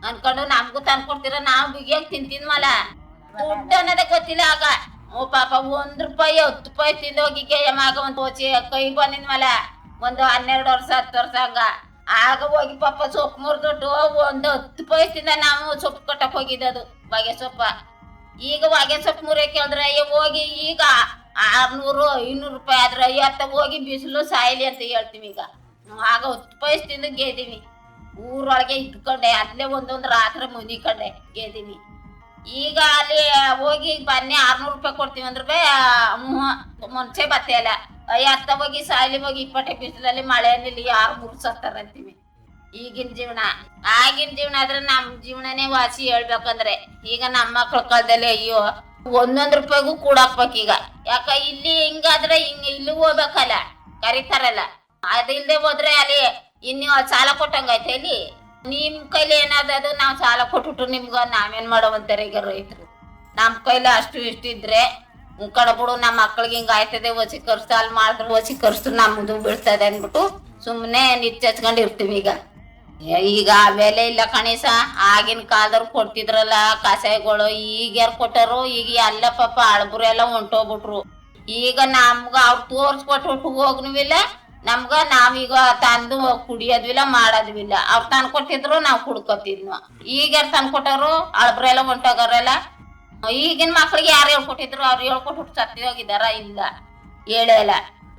ಅನ್ಕೊಂಡು ನಮ್ಗೂ ತಂದ್ಕೊಡ್ತಿರ, ನಾವು ಬಿಗಿಯಾಗಿ ತಿಂತಿದ್ಮಲ್ಲ. ದುಡ್ಡು ಅನ್ನೋದೇ ಗೊತ್ತಿಲ್ಲ ಆಗ. ಪಾಪ ₹1 ₹10 ತಿಂದೋಗಿ ಮಗ ಒಂದು ಹೋಚಿ ಕೈ ಬಂದಿದ್ಮಲ್ಲ, ಒಂದು 12 ವರ್ಷ 10 ವರ್ಷ ಹಂಗ. ಆಗ ಹೋಗಿ ಪಾಪ ಸೊಪ್ಪು ಮುರಿದೊಟ್ಟು ಒಂದು ₹10 ತಿಂದ ನಾವು ಸೊಪ್ಪು ಕಟ್ಟಕ್ ಹೋಗಿದ್ದದು ಹೊಗೆ ಸೊಪ್ಪ. ಈಗ ಹೊಗೆ ಸೊಪ್ಪು ಮುರಿಯ ಕೇಳಿದ್ರೆ ಹೋಗಿ ಈಗ 600-500 ಆದ್ರೆ ಅತ್ತ ಹೋಗಿ ಬಿಸಿಲು ಸಾಯ್ಲಿ ಅಂತ ಹೇಳ್ತೀವಿ. ಈಗ ಆಗ ₹10 ತಿಂದು ಗೆದ್ದೀವಿ. ಊರೊಳಗೆ ಇದ್ಕೊಂಡೆ ಅಲ್ಲೇ ಒಂದೊಂದು ರಾತ್ರಿ ಮುನಿಕೊಂಡೆ ಗೆದ್ದೀವಿ. ಈಗ ಅಲ್ಲಿ ಹೋಗಿ ಬನ್ನಿ ₹600 ಕೊಡ್ತೀವಿ ಅಂದ್ರೆ ಮುಂಚೆ ಬತ್ತೆ ಇಲ್ಲ. ಅತ್ತ ಹೋಗಿ ಸಾಯ್ಲಿ ಹೋಗಿ ಇಪ್ಪಟ್ಟೆ ಬಿಸಿಲಲ್ಲಿ ಮಳೆಯಲ್ಲಿ ಯಾರು ಮುರ್ಸತ್ತಾರಂತೀವಿ. ಈಗಿನ ಜೀವನ ಆಗಿನ ಜೀವನ ಆದ್ರೆ ನಮ್ ಜೀವನನೇ ವಾಸಿ ಹೇಳ್ಬೇಕಂದ್ರೆ. ಈಗ ನಮ್ಮ ಮಕ್ಳ ಕಾಲದಲ್ಲಿ ಅಯ್ಯೋ ₹1 ಕೂಡಾಕ್ಬೇಕೀಗ. ಯಾಕ ಇಲ್ಲಿ ಹಿಂಗಾದ್ರೆ ಇಲ್ಲಿ ಹೋಗ್ಬೇಕಲ್ಲ, ಕರಿತಾರಲ್ಲ. ಅದಿಲ್ದೆ ಹೋದ್ರೆ ಅಲ್ಲಿ ಇನ್ನು ಸಾಲ ಕೊಟ್ಟಂಗೈತೆ. ಇಲ್ಲಿ ನಿಮ್ ಕೈಲಿ ಏನಾದದು ನಾವ್ ಸಾಲ ಕೊಟ್ಬಿಟ್ಟು ನಿಮ್ಗ ನಾವೇನ್ ಮಾಡೋವಂತಾರೆ ಈಗ ರೈತರು. ನಮ್ ಕೈಲಿ ಅಷ್ಟು ಇಷ್ಟು ಇದ್ರೆ ಕಡಬಿಡು ನಮ್ಮ ಮಕ್ಳಿಗೆ ಹಿಂಗ ಆಯ್ತದೆ, ಹೊಸಿ ಖರ್ಚು ಅಲ್ಲಿ ಮಾಡಿದ್ರು ಹೊಸಿ ಖರ್ಚು ನಮ್ದು ಬೀಳ್ತದೆ ಅಂದ್ಬಿಟ್ಟು ಸುಮ್ನೆ ನಿಚ್ಚಚ್ಕೊಂಡ್ ಇರ್ತೀವಿ. ಈಗ ಬೆಲೆ ಇಲ್ಲ ಕಣೀಸ. ಆಗಿನ ಕಾಲದವ್ರು ಕೊಡ್ತಿದ್ರಲ್ಲ ಕಷಾಯಗಳು, ಈಗ ಯಾರು ಕೊಟ್ಟರು? ಈಗ ಎಲ್ಲ ಪಾಪ ಅಳ್ಬರು ಎಲ್ಲ ಹೊಂಟೋಗ್ಬಿಟ್ರು. ಈಗ ನಮ್ಗ ಅವ್ರು ತೋರ್ಸ್ಕೊಟ್ಟು ಹೋಗ್ನುವಿಲ್ಲ, ನಮ್ಗ ನಾವೀಗ ತಂದು ಕುಡಿಯೋದ್ವಿಲ್ಲ ಮಾಡೋದ್ವಿಲ್ಲ. ಅವ್ರು ತಂದು ಕೊಟ್ಟಿದ್ರು ನಾವು ಕುಡ್ಕೊತಿದ್ನು. ಈಗ ಯಾರು ತಂದು ಕೊಟ್ಟರು? ಅಳ್ಬರೆಲ್ಲ ಹೊಂಟೋಗರೆಲ್ಲ. ಈಗಿನ ಮಕ್ಳಿಗೆ ಯಾರು ಹೇಳ್ಕೊಟ್ಟಿದ್ರು? ಅವ್ರು ಹೇಳ್ಕೊಟ್ಟು ಸತ್ತಿ ಹೋಗಿದಾರ? ಇಲ್ಲ, ಹೇಳೇ ಇಲ್ಲ.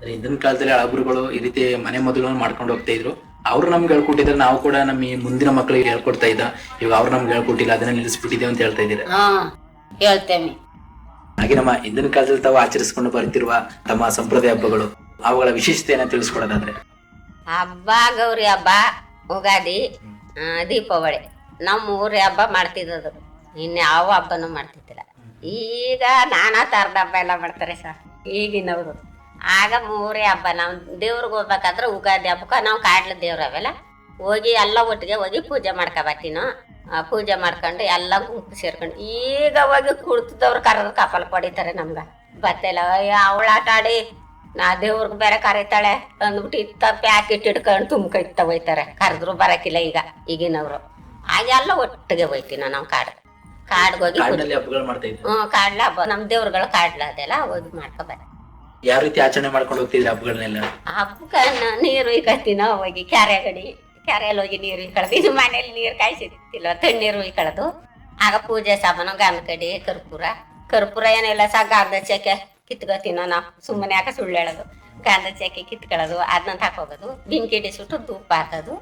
ಹಿಂದಿನ ಕಾಲದಲ್ಲಿ ಹಳಬರುಗಳು ಈ ರೀತಿ ಮನೆ ಮೊದಲು ಮಾಡ್ಕೊಂಡು ಹೋಗ್ತಾ ಇದ್ರು. ಅವ್ರು ನಮ್ಗೆ ಹೇಳ್ಕೊಟ್ಟಿದ್ರೆ ನಾವು ಕೂಡ ನಮ್ಮ ಮುಂದಿನ ಮಕ್ಕಳಿಗೆ ಹೇಳ್ಕೊಡ್ತಾ ಇದ್ದ. ಇವಾಗ ಅವ್ರು ನಮ್ಗೆ ಹೇಳ್ಕೊಟ್ಟಿಲ್ಲ, ಅದನ್ನ ನಿಲ್ಲಿಸ್ಬಿಟ್ಟಿದ್ದೇವೆ ಅಂತ ಹೇಳ್ತಾ ಇದ್ದೀರಾ? ಹೇಳ್ತೇವೆ. ಹಾಗೆ ನಮ್ಮ ಹಿಂದಿನ ಕಾಲದಲ್ಲಿ ತಾವು ಆಚರಿಸಿಕೊಂಡು ಬರ್ತಿರುವ ತಮ್ಮ ಸಂಪ್ರದಾಯ ಹಬ್ಬಗಳು, ಅವುಗಳ ವಿಶೇಷತೆಯನ್ನ ತಿಳಿಸ್ಕೊಡೋದಾದ್ರೆ? ಹಬ್ಬ ಗೌರಿ ಹಬ್ಬ, ಉಗಾದಿ, ದೀಪಾವಳಿ ನಮ್ಮ ಊರಿ ಹಬ್ಬ ಮಾಡ್ತಿದ್ದದು. ಇನ್ಯಾವ ಹಬ್ಬನೂ ಮಾಡ್ತಿದ್ದಿಲ್ಲ. ಈಗ ನಾನಾ ತರದ ಹಬ್ಬ ಎಲ್ಲ ಮಾಡ್ತಾರೆ ಸರ್ ಈಗಿನವರು. ಆಗ 3 ಹಬ್ಬ. ನಾವು ದೇವ್ರಿಗೆ ಹೋಗ್ಬೇಕಾದ್ರೆ ಉಗಾದಿ ಹಬ್ಬಕ್ಕೆ ನಾವು ಕಾಡ್ಲ ದೇವ್ರು ಅವೆಲ್ಲ ಹೋಗಿ ಎಲ್ಲ ಒಟ್ಟಿಗೆ ಹೋಗಿ ಪೂಜೆ ಮಾಡ್ಕೊಬತ್ತೀನೋ. ಪೂಜೆ ಮಾಡ್ಕೊಂಡು ಎಲ್ಲ ಗುಂಪು ಸೇರ್ಕೊಂಡು. ಈಗ ಹೋಗಿ ಕುಡ್ತಿದ್ದವ್ರು ಕರೆದು ಕಪಲ್ ಪಡಿತಾರೆ ನಮ್ಗೆ ಬತ್ತೆಲ್ಲ. ಅವಳ ಆಟ ಆಡಿ ನಾ ದೇವ್ರಿಗೆ ಬೇರೆ ಕರೀತಾಳೆ ಅಂದ್ಬಿಟ್ಟು ಇತ್ತ ಪ್ಯಾಕೆಟ್ ಇಟ್ಕೊಂಡು ತುಂಬ್ಕೊಯ್ತ ಹೋಯ್ತಾರೆ. ಕರೆದ್ರು ಬರಕಿಲ್ಲ ಈಗಿನವ್ರು. ಹಾಗೆಲ್ಲ ಒಟ್ಟಿಗೆ ಹೋಯ್ತೀನೋ ನಾವು ಕಾಡ್ಗೆ ಹೋಗಿ. ಕಾಡ್ಲ ಹಬ್ಬ ನಮ್ ದೇವ್ರುಗಳು ಕಾಡ್ಲ ಅದೆಲ್ಲ ಹೋಗಿ ಮಾಡ್ಕೊಬಾರ. ಯಾವ ರೀತಿ ಆಚರಣೆ ಮಾಡ್ಕೊಂಡು ಹೋಗ್ತಿದ್ರಿ ಹಬ್ಬಗಳನ್ನೆಲ್ಲ? ಹಬ್ಬಕ್ಕೆ ನೀರು ಇಕ್ಕತ್ತೀನೋ ಹೋಗಿ ಕೆರೆಯಲ್ಲಿ ಹೋಗಿ ನೀರು ಇಕ್ಕಳದು. ಇದು ಮನೇಲಿ ನೀರು ಕಾಯಿಸಿತ್ತಿಲ್ಲ, ತಣ್ಣೀರು ಇಕ್ಕಳದು. ಆಗ ಪೂಜೆ ಸಾಮಾನು ಗಂಧ ಕಡಿ ಕರ್ಪೂರ ಏನಿಲ್ಲ ಸಹ ಗಂಧ ಚಕ್ಕೆ ಕಿತ್ಕೋತೀನೋ ನಾವು. ಸುಮ್ಮನೆ ಯಾಕೆ ಸುಳ್ಳು ಹೇಳೋದು. ಗಂಧ ಚಕ್ಕೆ ಕಿತ್ಕೊಳ್ಳೋದು, ಅದನ್ನ ತಕೋಗೋದು, ಬೆಂಕಿ ಇಡಿಸ್ಬಿಟ್ಟು ಧೂಪ ಹಾಕೋದು.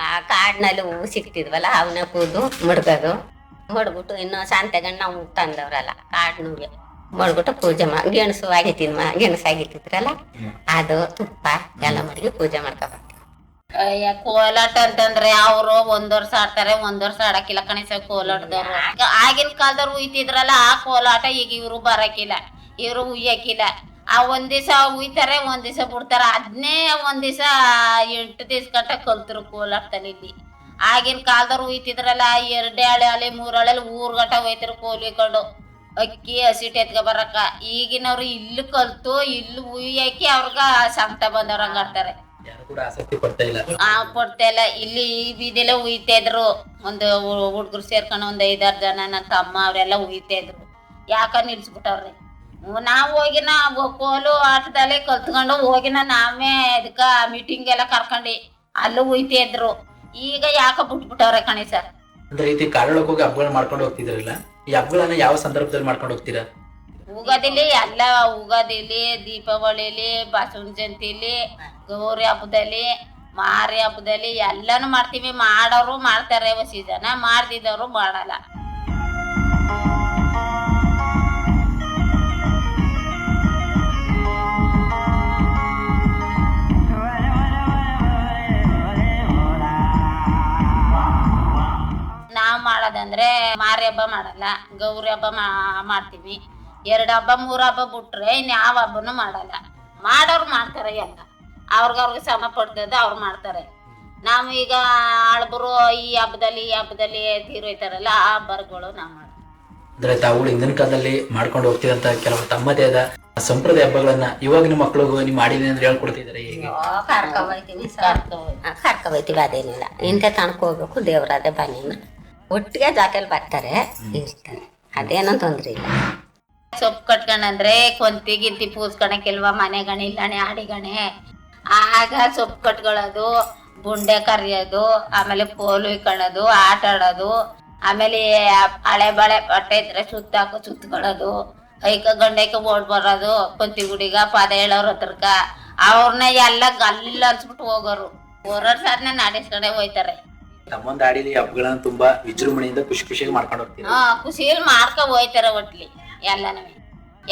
ಆ ಕಾಡಿನಲ್ಲಿ ಹೂವು ಸಿಕ್ತಿದ್ವಲ್ಲ ಅವನ್ನ ಕೂದು ಮಡ್ಬಿಟ್ಟು ಇನ್ನು ಸಂತೆಗಂಡು ನಾವು ತಂದವ್ರಲ್ಲ ಕಾಡ್ನೂಗೆ ಮಡ್ಬಿಟ್ಟು ಪೂಜೆ ಗೆಣಸು ಆಗಿತ್ತಿದ್ರಲ್ಲ ಅದು ತುಪ್ಪ ಎಲ್ಲ ಮಾಡಿ ಪೂಜೆ ಮಾಡ್ಕೊಬರ್ತೀವಿ. ಕೋಲಾಟ ಅಂತಂದ್ರೆ ಅವರು 1 ವರ್ಷ ಆಡ್ತಾರೆ, 1 ವರ್ಷ ಆಡಕ್ಕಿಲ್ಲ ಕಣಿಸ ಕೋಲಾಟದವ್ರು. ಆಗಿನ ಕಾಲದವ್ರು ಉಯ್ತಿದ್ರಲ್ಲ ಆ ಕೋಲಾಟ ಈಗ ಇವ್ರು ಬರಕಿಲ್ಲ, ಇವ್ರು ಉಯ್ಯಕಿಲ್ಲ. ಆ ಒಂದ್ ದಿವಸ ಉಯ್ತಾರೆ, ಒಂದ್ ದಿವಸ ಬಿಡ್ತಾರ. ಅದನ್ನೇ ಒಂದ್ ದಿವಸ 8 ದಿವ್ಸ ಗಂಟ ಕಲ್ತರು ಕೋಲಾಟದಲ್ಲಿ. ಇಲ್ಲಿ ಆಗಿನ ಕಾಲದವ್ರು ಉಯ್ತಿದ್ರಲ್ಲ, 2 ಹಳೆ 3 ಹಳೆ ಊರ್ ಗಂಟ ಹೋಯ್ತಿರು ಕೋಲ್ ಇಕ್ಕೊಂಡು ಅಕ್ಕಿ ಹಸಿಟ್ಟು ಎತ್ಕ ಬರಕ. ಈಗಿನವ್ರು ಇಲ್ಲಿ ಕಲ್ತು ಇಲ್ಲಿ ಉಯ್ಯಕ್ಕೆ ಅವ್ರಗ ಸಂಕಟ ಬಂದವ್ರ ಹಂಗಾಡ್ತಾರೆ. ಆಸಕ್ತಿ ಪಡ್ತಾ ಇಲ್ಲ. ಪಡ್ತಾ ಇಲ್ಲ. ಇಲ್ಲಿ ಈ ಬೀದಿಲೆ ಉಯ್ತಾ ಇದ್ರು. ಒಂದು ಹುಡ್ಗರು ಸೇರ್ಕೊಂಡು ಒಂದ್ 5-6 ಜನ, ನನ್ನ ತಮ್ಮ ಅವರೆಲ್ಲ ಉಯ್ತಾ ಇದ್ರು. ಯಾಕ ನಿಲ್ಸ್ಬಿಟ್ಟವ್ರಿ. ನಾವ್ ಹೋಗಿನ ಕೋಲು ಆಟದಲ್ಲೇ ಕಲ್ತ್ಕೊಂಡು ಹೋಗಿನ ನಾವೇ ಇದಕ್ಕ ಮೀಟಿಂಗ್ ಎಲ್ಲ ಕರ್ಕೊಂಡಿ ಅಲ್ಲೂ ಉಯ್ತಾ ಇದ್ರು. ಈಗ ಯಾಕ ಬಿಟ್ಬಿಟ್ಟವ್ರೆ ಕಣಿ ಸರ್. ಅಂದ್ರೆ ರೀತಿ ಕಾಡೊಳಗೆ ಹೋಗಿ ಹಬ್ಬಗಳನ್ನ ಮಾಡ್ಕೊಂಡು ಹೋಗ್ತಿದ್ರಲ್ಲ, ಈ ಹಬ್ಬಗಳನ್ನ ಯಾವ ಸಂದರ್ಭದಲ್ಲಿ ಮಾಡ್ಕೊಂಡು ಹೋಗ್ತೀರಾ? ಉಗಾದಿಲಿ ಎಲ್ಲ, ಉಗಾದಿಲಿ, ದೀಪಾವಳಿಲಿ, ಬಸವನ ಜಯಂತಿಲಿ, ಗೌರಿ ಹಬ್ಬದಲ್ಲಿ, ಮಾರಿ ಹಬ್ಬದಲ್ಲಿ ಎಲ್ಲಾನು ಮಾಡ್ತೀವಿ. ಮಾಡೋರು ಮಾಡ್ತಾರೆ, ಸೀಸನ ಮಾಡ್ದಿದ್ದವ್ರು ಮಾಡಲ್ಲ. ನಾವ್ ಮಾಡೋದಂದ್ರೆ ಮಾರಿ ಹಬ್ಬ ಮಾಡಲ್ಲ, ಗೌರಿ ಹಬ್ಬ ಮಾಡ್ತೀವಿ. 2 ಹಬ್ಬ 3 ಹಬ್ಬ ಬಿಟ್ರೆ ಇನ್ಯಾವ ಹಬ್ಬನು ಮಾಡಲ್ಲ. ಮಾಡೋರು ಮಾಡ್ತಾರೆ ಎಲ್ಲ, ಅವ್ರಿಗೆ ಸಮ ಪಡ್ತದ ಅವ್ರು ಮಾಡ್ತಾರೆ. ನಾವು ಈಗ ಆಳ್ಬರು ಈ ಹಬ್ಬದಲ್ಲಿ ತೀರೋಯ್ತಾರಲ್ಲ, ಆ ಹಬ್ಬಗಳು ನಾವು ಮಾಡ್ತೀವಿ. ಅಂದ್ರೆ ತಾವು ಹಿಂದಿನ ಕಾಲದಲ್ಲಿ ಮಾಡ್ಕೊಂಡು ಹೋಗ್ತಿದಂತ ಕೆಲವು ತಮ್ಮದೇ ಆದ ಸಂಪ್ರದಾಯ ಹಬ್ಬಗಳನ್ನ ಇವಾಗಿನ ಮಕ್ಕಳಿಗೂ ನೀವು ಮಾಡಿದೀನಿ ಅಂದ್ರೆ ಹೇಳ್ಕೊಡ್ತಿದ್ದಾರೆ. ಹೇಗೆ ಕರ್ಕೊಬೈತೀವಿ, ಅದೇನಿಲ್ಲ. ಇಂಥ ತನಕ ಹೋಗ್ಬೇಕು, ದೇವ್ರಾದೆ ಬನ್ನಿ ಅಂದ್ರೆ ಒಟ್ಟಿಗೆ ಜಾತಿಯಲ್ಲಿ ಬರ್ತಾರೆ, ಇರ್ತಾರೆ, ಅದೇನೋ ತೊಂದ್ರೆ ಇಲ್ಲ. ಸೊಪ್ಪು ಕಟ್ಕೊಂಡಂದ್ರೆ ಕೊಂತಿ ಗಿಂತಿ ಪೂಸ್ಕೊಳಕ್ಕಿಲ್ವ, ಮನೆಗಣೆ ಇಲ್ಲಣೆ ಆಡಿಗಣೆ. ಆಗ ಸೊಪ್ಪು ಕಟ್ಕೊಳ್ಳೋದು, ಬುಂಡೆ ಕರಿಯೋದು, ಆಮೇಲೆ ಕೋಲು ಇಕ್ಕೊಳ್ಳೋದು, ಆಟ ಆಡೋದು, ಆಮೇಲೆ ಹಳೆ ಬಳೆ ಬಟ್ಟೆ ಇದ್ರೆ ಸುತ್ಕೊಳ್ಳೋದು, ಐಕ ಗಂಡೈಕ ಓಡ್ ಬರೋದು, ಕೊಂತಿ ಗುಡಿಗ ಪದ ಹೇಳೋರ್ ಹತ್ರಕ್ಕ. ಅವ್ರನ್ನ ಎಲ್ಲ ಗಲ್ಲ ಅನ್ಸ್ಬಿಟ್ಟು ಹೋಗೋರು. ಹೋರಾಡ್ ಸಾರ್ನ ನಾಡಿಸ್ಕೊಂಡೆ ಹೋಯ್ತಾರೆ. ತಮ್ಮೊಂದ್ ಆಡಿಲಿ ಹಬ್ಬಗಳನ್ನ ತುಂಬಾ ವಿಜೃಂಭಣೆಯಿಂದ ಖುಷಿ ಖುಷಿಯಾಗಿ ಮಾಡ್ಕೊಂಡು ಹೋಗ್ತೀವಿ. ಖುಷಿಯಲ್ಲಿ ಮಾಡ್ಕೊ ಹೋಯ್ತಾರ. ಒಟ್ಲಿ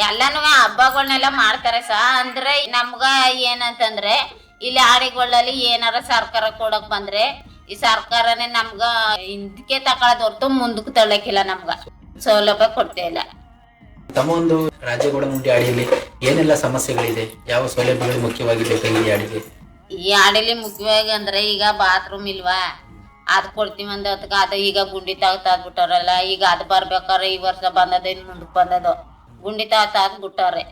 ಎಲ್ಲಾನು ಹಬ್ಬಗಳನ್ನೆಲ್ಲ ಮಾಡ್ತಾರೆ ಅಂದ್ರೆ ನಮ್ಗ ಏನಂತಂದ್ರೆ ಇಲ್ಲಿ ಆಡಿಗಳಲ್ಲಿ ಏನಾರ ಸರ್ಕಾರ ಕೊಡಕ್ ಬಂದ್ರೆ ಈ ಸರ್ಕಾರನೇ ನಮ್ಗ ಹಿಂದಕ್ಕೆ ತಗೊಳದ್ ಹೊರ್ತು ಮುಂದಕ್ಕೆ ತಳ್ಳಕಿಲ್ಲ. ನಮ್ಗ ಸೌಲಭ್ಯ ಕೊಡ್ತಾ ಇಲ್ಲ. ತಮ್ಮ ಒಂದು ರಾಜಗೌಡ ಮುಂಡಿ ಆಡಿಯಲ್ಲಿ ಏನೆಲ್ಲ ಸಮಸ್ಯೆಗಳಿದೆ, ಯಾವ ಸೌಲಭ್ಯಗಳು ಮುಖ್ಯವಾಗಿ ಬೇಕಾಗಿದೆ ಈ ಆಡಿಗೆ? ಈ ಆಡಿಲಿ ಮುಖ್ಯವಾಗಿ ಅಂದ್ರೆ ಈಗ ಬಾತ್ರೂಮ್ ಇಲ್ವಾ, ಅದ್ ಕೊಡ್ತೀವಿ ಅಂದ ಹೊತ್ಗ ಅದು ಈಗ ಗುಂಡಿ ತಾಗ್ಬಿಟ್ಟವ್ರಲ್ಲ. ಈಗ ಅದ್ ಬರ್ಬೇಕಾದ್ರೆ ಈ ವರ್ಷ ಬಂದದ, ಇನ್ ಮುಂದಕ್ ಬಂದದು ಗುಂಡಿ ತಾಗ್ಬಿಟ್ಟವ್ರೆ.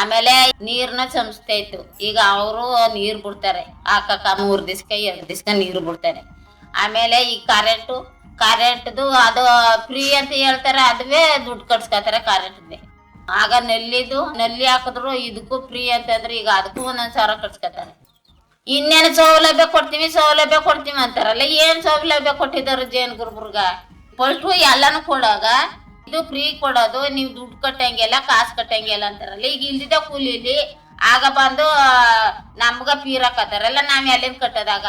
ಆಮೇಲೆ ನೀರ್ನ ಸಂಸ್ಥೆ ಇತ್ತು, ಈಗ ಅವರು ನೀರ್ ಬಿಡ್ತಾರೆ ಹಾಕಕ್ಕ 3 ದಿವ್ಸಕ್ಕೆ 2 ದಿವ್ಸಕ್ಕೆ ನೀರು ಬಿಡ್ತಾರೆ. ಆಮೇಲೆ ಈ ಕರೆಂಟ್ದು ಅದು ಫ್ರೀ ಅಂತ ಹೇಳ್ತಾರೆ, ಅದುವೇ ದುಡ್ಡು ಕಟ್ಸ್ಕೊತಾರೆ ಕರೆಂಟ್ದೆ. ಆಗ ನಲ್ಲಿ ಹಾಕಿದ್ರು ಇದಕ್ಕೂ ಫ್ರೀ ಅಂತಂದ್ರೆ ಈಗ ಅದಕ್ಕೂ 1,000 ಕಟ್ಸ್ಕೊತಾರೆ. ಇನ್ನೇನು ಸೌಲಭ್ಯ ಕೊಡ್ತೀವಿ ಅಂತಾರಲ್ಲ, ಏನ್ ಸೌಲಭ್ಯ ಕೊಟ್ಟಿದ್ದಾರೆ ಜೇನ್ ಗುರುಬರ್ಗ? ಫಸ್ಟ್ ಎಲ್ಲಾನು ಕೊಡಾಗ ಇದು ಫ್ರೀ ಕೊಡೋದು, ನೀವು ದುಡ್ಡು ಕಟ್ಟಂಗಿಲ್ಲ, ಕಾಸು ಕಟ್ಟಂಗಿಲ್ಲ ಅಂತಾರಲ್ಲ. ಈಗ ಇಲ್ದಿದ್ದ ಕೂಲಿಲಿ ಆಗ ಬಂದು ನಮ್ಗ ಪೀರಾಕತ್ತಾರಲ್ಲ, ನಾವ್ ಎಲ್ಲಿಂದ ಕಟ್ಟೋದಾಗ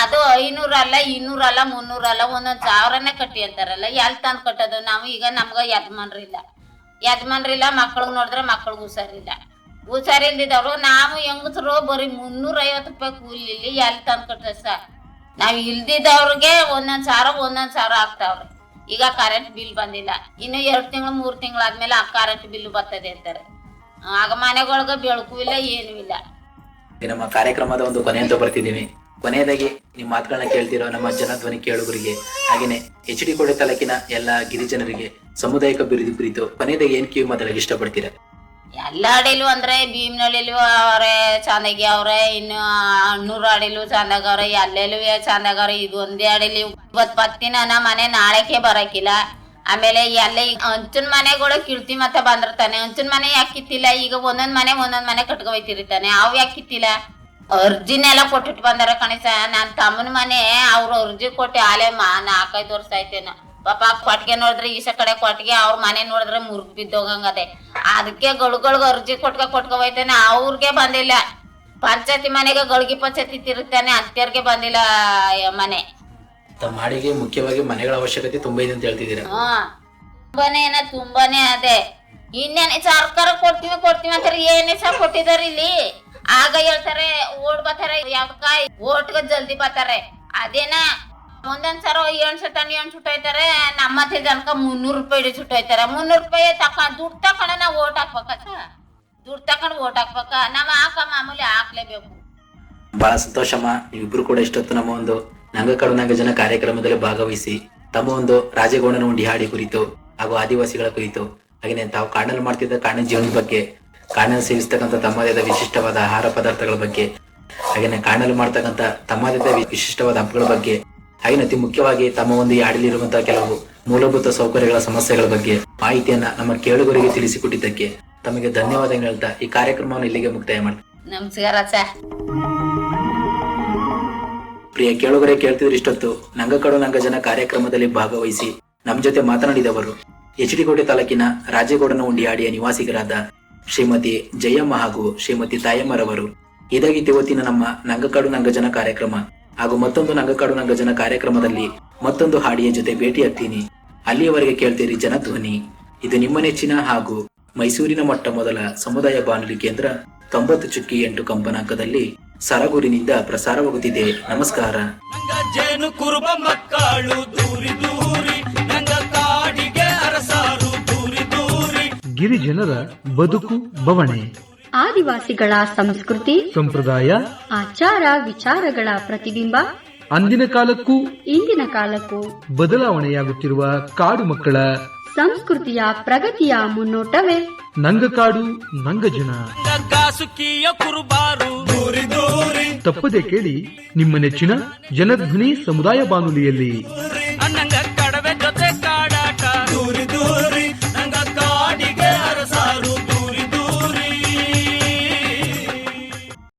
ಅದು 500 ಅಲ್ಲ 200 ಅಲ್ಲ 300 ಅಲ್ಲ 1,000ನೇ ಕಟ್ಟಿ ಅಂತಾರಲ್ಲ. ಎಲ್ ತಂದ್ ಕಟ್ಟೋದು ನಾವು? ಈಗ ನಮ್ಗ ಯಜಮಾನ್ರಿಲ್ಲ, ಮಕ್ಳಿಗೆ ನೋಡಿದ್ರೆ ಮಕ್ಳಿಗೆ ಹುಷಾರಿಲ್ದಿದವ್ರು ನಾವು ಹೆಂಗಸರು ಬರೀ 350 ರೂಪಾಯಿ ಕೂಲಿಲಿ ಎಲ್ಲಿ ತಂದ್ ಕಟ್ಟ ಸರ್? ನಾವ್ ಇಲ್ದಿದ್ದವ್ರಿಗೆ 1,000 ಆಗ್ತಾವ್ರೆ. ಈಗ ಕರೆಂಟ್ ಬಿಲ್ ಬಂದಿಲ್ಲ, ಇನ್ನು 2 ತಿಂಗಳು 3 ತಿಂಗಳು ಆದ್ಮೇಲೆ ಆ ಕರೆಂಟ್ ಬಿಲ್ ಬರ್ತದೆ ಅಂತಾರೆ. ಆಗ ಮನೆಗೊಳಗ ಬೆಳಕು ಇಲ್ಲ, ಏನೂ ಇಲ್ಲ. ನಮ್ಮ ಕಾರ್ಯಕ್ರಮದ ಒಂದು ಕೊನೆ ಅಂತ ಬರ್ತಿದ್ದೀವಿ. ಕೊನೆಯದಾಗಿ ನಿಮ್ಮ ಮಾತುಗಳನ್ನ ಕೇಳ್ತಿರೋ ನಮ್ಮ ಜನಧ್ವನಿ ಕೇಳುಗರಿಗೆ, ಹಾಗೇನೆ HD ಕೋಟೆ ತಾಲೂಕಿನ ಎಲ್ಲಾ ಗಿರಿಜನರಿಗೆ ಸಾಮುದಾಯಿಕ ಅಭಿವೃದ್ಧಿ ಕುರಿತು ಕೊನೆಯದಾಗಿ ಏನ್ ಕಿವಿ ಮಾತಾಡಕ್ಕೆ ಇಷ್ಟಪಡ್ತೀರಾ? ಎಲ್ಲ ಅಡಿಲು ಅಂದ್ರೆ ಭೀಮ್ನಳ್ಳಿಲು ಅವ್ರೆ ಚಂದಾಗಿ ಅವ್ರೆ, ಇನ್ನು ಅಣ್ಣೂರು ಅಡಿಲು ಚಂದಾಗ ಅವ್ರೆ, ಎಲ್ಲೆಲ್ಲೂ ಚಂದಾಗ ಅವ್ರೆ. ಇದು ಒಂದೇ ಅಡಿಲಿ 20 ದಿನ ನಮ್ಮ ಮನೆ ನಾಳೆಕೆ ಬರಕಿಲ್ಲ. ಆಮೇಲೆ ಎಲ್ಲ ಹಂಚಿನ ಮನೆಗಳು ಕಿಡ್ತಿ ಮತ್ತೆ ಬಂದಿರ್ತಾನೆ. ಹಂಚಿನ ಮನೆ ಯಾಕೆ ಕಿತ್ತಿಲ್ಲ? ಈಗ ಒಂದೊಂದ್ ಮನೆ ಕಟ್ಕೊಯ್ತಿರ್ತಾನೆ, ಅವ್ ಯಾಕೆ ಕಿತ್ತಿಲ್ಲ? ಅರ್ಜಿನೆಲ್ಲ ಕೊಟ್ಟಿಟ್ಟು ಬಂದಾರ ಕಣಿಸ. ನನ್ ತಮ್ಮನ ಮನೆ ಅವ್ರು ಅರ್ಜಿ ಕೊಟ್ಟು ಆಲೆ 4-5 ವರ್ಷ ಆಯ್ತೇನೋ. ಪಾಪ ಕೊಟ್ಟಿಗೆ ನೋಡಿದ್ರೆ ಈಸ ಕಡೆ ಕೊಟ್ಟಿಗೆ, ಅವ್ರ ಮನೆ ನೋಡಿದ್ರೆ ಮುರ್ಗ್ ಬಿದ್ದೋಗಂಗದೆ. ಅದಕ್ಕೆ ಗಳಿಗೆ ಅರ್ಜಿ ಕೊಟ್ಕೋಯ್ತಾನೆ, ಅವ್ರಿಗೆ ಬಂದಿಲ್ಲ. ಪಂಚಾಯತಿ ಮನೆಗೆ ಗಳಿಗೆ ಪಂಚಾಯತಿ ತಿರುಗ್ತಾನೆ, ಅಂತರ್ಗೆ ಬಂದಿಲ್ಲ ಮನೆ. ಮಾಡಿಗೆ ಮುಖ್ಯವಾಗಿ ಮನೆಗಳ ಅವಶ್ಯಕತೆ ತುಂಬಾ ಇದೆ ಅಂತ ಹೇಳ್ತಿದ್ದೀರಾ? ತುಂಬಾನೇ ಅದೇ. ಇನ್ನೇನು ಸರ್ಕಾರ ಕೊಡ್ತೀವಿ ಅಂತಾರೆ, ಏನೇ ಸಹ ಕೊಟ್ಟಿದಾರೆ ಇಲ್ಲಿ. ಆಗ ಹೇಳ್ತಾರೆ ಓಡ್ ಬರ್ತಾರೆ, ಯಾಕ ಓಟ್ಗ ಜಲ್ದಿ ಬರ್ತಾರೆ. ಅದೇನ ಒಂದೊಂದ್ಸರ 8 ಸುಟ್ಟೋಯ್ತಾರೆ. ನಮ್ಮತ್ತೆ ಜನಕ 300 ರೂಪಾಯಿ ಸುಟ್ಟೋಯ್ತಾರೆ. 300 ರೂಪಾಯಿ ದುಡ್ಡು ತಕೊಂಡ ನಾವು ಓಟ್ ಹಾಕ್ಬೇಕ. ದುಡ್ಡು ತಕೊಂಡು ಓಟ್ ಹಾಕ್ಬೇಕ ನಮ್ಮ ಮಾಮೂಲಿ ಹಾಕ್ಲೇಬೇಕು. ಬಹಳ ಸಂತೋಷಮ್ಮ, ನೀವಿಬ್ರು ಕೂಡ ಇಷ್ಟೊತ್ತು ನಮ್ಮ ಒಂದು ನಂಗಕಾಡು ನಂಗಜನ ಕಾರ್ಯಕ್ರಮದಲ್ಲಿ ಭಾಗವಹಿಸಿ ತಮ್ಮ ಒಂದು ರಾಜೇಗೌಡನ ಉಂಡಿ ಹಾಡಿ ಕುರಿತು ಹಾಗೂ ಆದಿವಾಸಿಗಳ ಕುರಿತು ಹಾಗೆ ತಾವು ಕಾಡಿನಲ್ಲಿ ಮಾಡ್ತಿದ್ದ ಕಾಡಿನ ಜೀವನದ ಬಗ್ಗೆ, ಕಾಡಿನಲ್ಲಿ ಸೇವಿಸ್ತಕ್ಕಂಥ ತಮ್ಮದೇ ವಿಶಿಷ್ಟವಾದ ಆಹಾರ ಪದಾರ್ಥಗಳ ಬಗ್ಗೆ, ಹಾಗೇನೆ ಕಾಡಿನಲ್ಲಿ ಮಾಡ್ತಕ್ಕಂಥ ತಮ್ಮದೇ ವಿಶಿಷ್ಟವಾದ ಹಬ್ಬಗಳ ಬಗ್ಗೆ, ಹಾಗೆ ಅತಿ ಮುಖ್ಯವಾಗಿ ತಮ್ಮ ಒಂದು ಈ ಹಾಡಿಲಿರುವಂತಹ ಕೆಲವು ಮೂಲಭೂತ ಸೌಕರ್ಯಗಳ ಸಮಸ್ಯೆಗಳ ಬಗ್ಗೆ ಮಾಹಿತಿಯನ್ನ ನಮ್ಮ ಕೇಳುಗರಿಗೆ ತಿಳಿಸಿಕೊಟ್ಟಿದ್ದಕ್ಕೆ ತಮಗೆ ಧನ್ಯವಾದ ಹೇಳ್ತಾ ಈ ಕಾರ್ಯಕ್ರಮವನ್ನು ಇಲ್ಲಿಗೆ ಮುಕ್ತಾಯ ಮಾಡ್ತೀನಿ. ನಮಸ್ಕಾರ ಸರ್. ಪ್ರಿಯ ಕೇಳುಗರೆ, ಕೇಳ್ತಿದ್ರೆ ಇಷ್ಟೊತ್ತು ನಂಗಕಾಡು ನಂಗಜನ ಕಾರ್ಯಕ್ರಮದಲ್ಲಿ ಭಾಗವಹಿಸಿ ನಮ್ಮ ಜೊತೆ ಮಾತನಾಡಿದವರು ಎಚ್.ಡಿ. ತಾಲೂಕಿನ ರಾಜೇಗೌಡನ ಉಂಡಿಯಾಡಿಯ ನಿವಾಸಿಗರಾದ ಶ್ರೀಮತಿ ಜಯಮ್ಮ ಹಾಗೂ ಶ್ರೀಮತಿ ತಾಯಮ್ಮರವರು. ಇದಾಗಿತ್ತು ಇವತ್ತಿನ ನಮ್ಮ ನಂಗಕಾಡು ನಂಗಜನ ಕಾರ್ಯಕ್ರಮ. ಹಾಗೂ ಮತ್ತೊಂದು ನಂಗಕಾಡು ನಂಗಜನ ಕಾರ್ಯಕ್ರಮದಲ್ಲಿ ಮತ್ತೊಂದು ಹಾಡಿಯ ಜೊತೆ ಭೇಟಿಯಾಗ್ತೀನಿ. ಅಲ್ಲಿಯವರೆಗೆ ಕೇಳ್ತೀರಿ ಜನಧ್ವನಿ. ಇದು ನಿಮ್ಮ ನೆಚ್ಚಿನ ಹಾಗೂ ಮೈಸೂರಿನ ಮೊಟ್ಟ ಮೊದಲ ಸಮುದಾಯ ಬಾನುಲಿ ಕೇಂದ್ರ 90.8 ಕಂಪನಾಂಕದಲ್ಲಿ ಸರಗೂರಿನಿಂದ ಪ್ರಸಾರವಾಗುತ್ತಿದೆ. ನಮಸ್ಕಾರ. ನಂಗ ಜೇನು ಕುರುಬ ಮಕ್ಕಳು ದೂರಿ ದೂರಿ, ನಂಗ ಕಾಡಿಗೆ ಅರಸಾರು ದೂರಿ ದೂರಿ. ಗಿರಿಜನರ ಬದುಕು ಬವಣೆ, ಆದಿವಾಸಿಗಳ ಸಂಸ್ಕೃತಿ ಸಂಪ್ರದಾಯ, ಆಚಾರ ವಿಚಾರಗಳ ಪ್ರತಿಬಿಂಬ, ಅಂದಿನ ಕಾಲಕ್ಕೂ ಇಂದಿನ ಕಾಲಕ್ಕೂ ಬದಲಾವಣೆಯಾಗುತ್ತಿರುವ ಕಾಡು ಮಕ್ಕಳ ಸಂಸ್ಕೃತಿಯ ಪ್ರಗತಿಯ ಮುನ್ನೋಟವೇ ನಂಗಕಾಡು ನಂಗಜನ. ಕಾಸುಕಿಯ ಕುರುಬಾರು ದೂರಿ ದೂರಿ. ತಪ್ಪದೆ ಕೇಳಿ ನಿಮ್ಮ ನೆಚ್ಚಿನ ಜನಧ್ವನಿ ಸಮುದಾಯ ಬಾನುಲಿಯಲ್ಲಿ.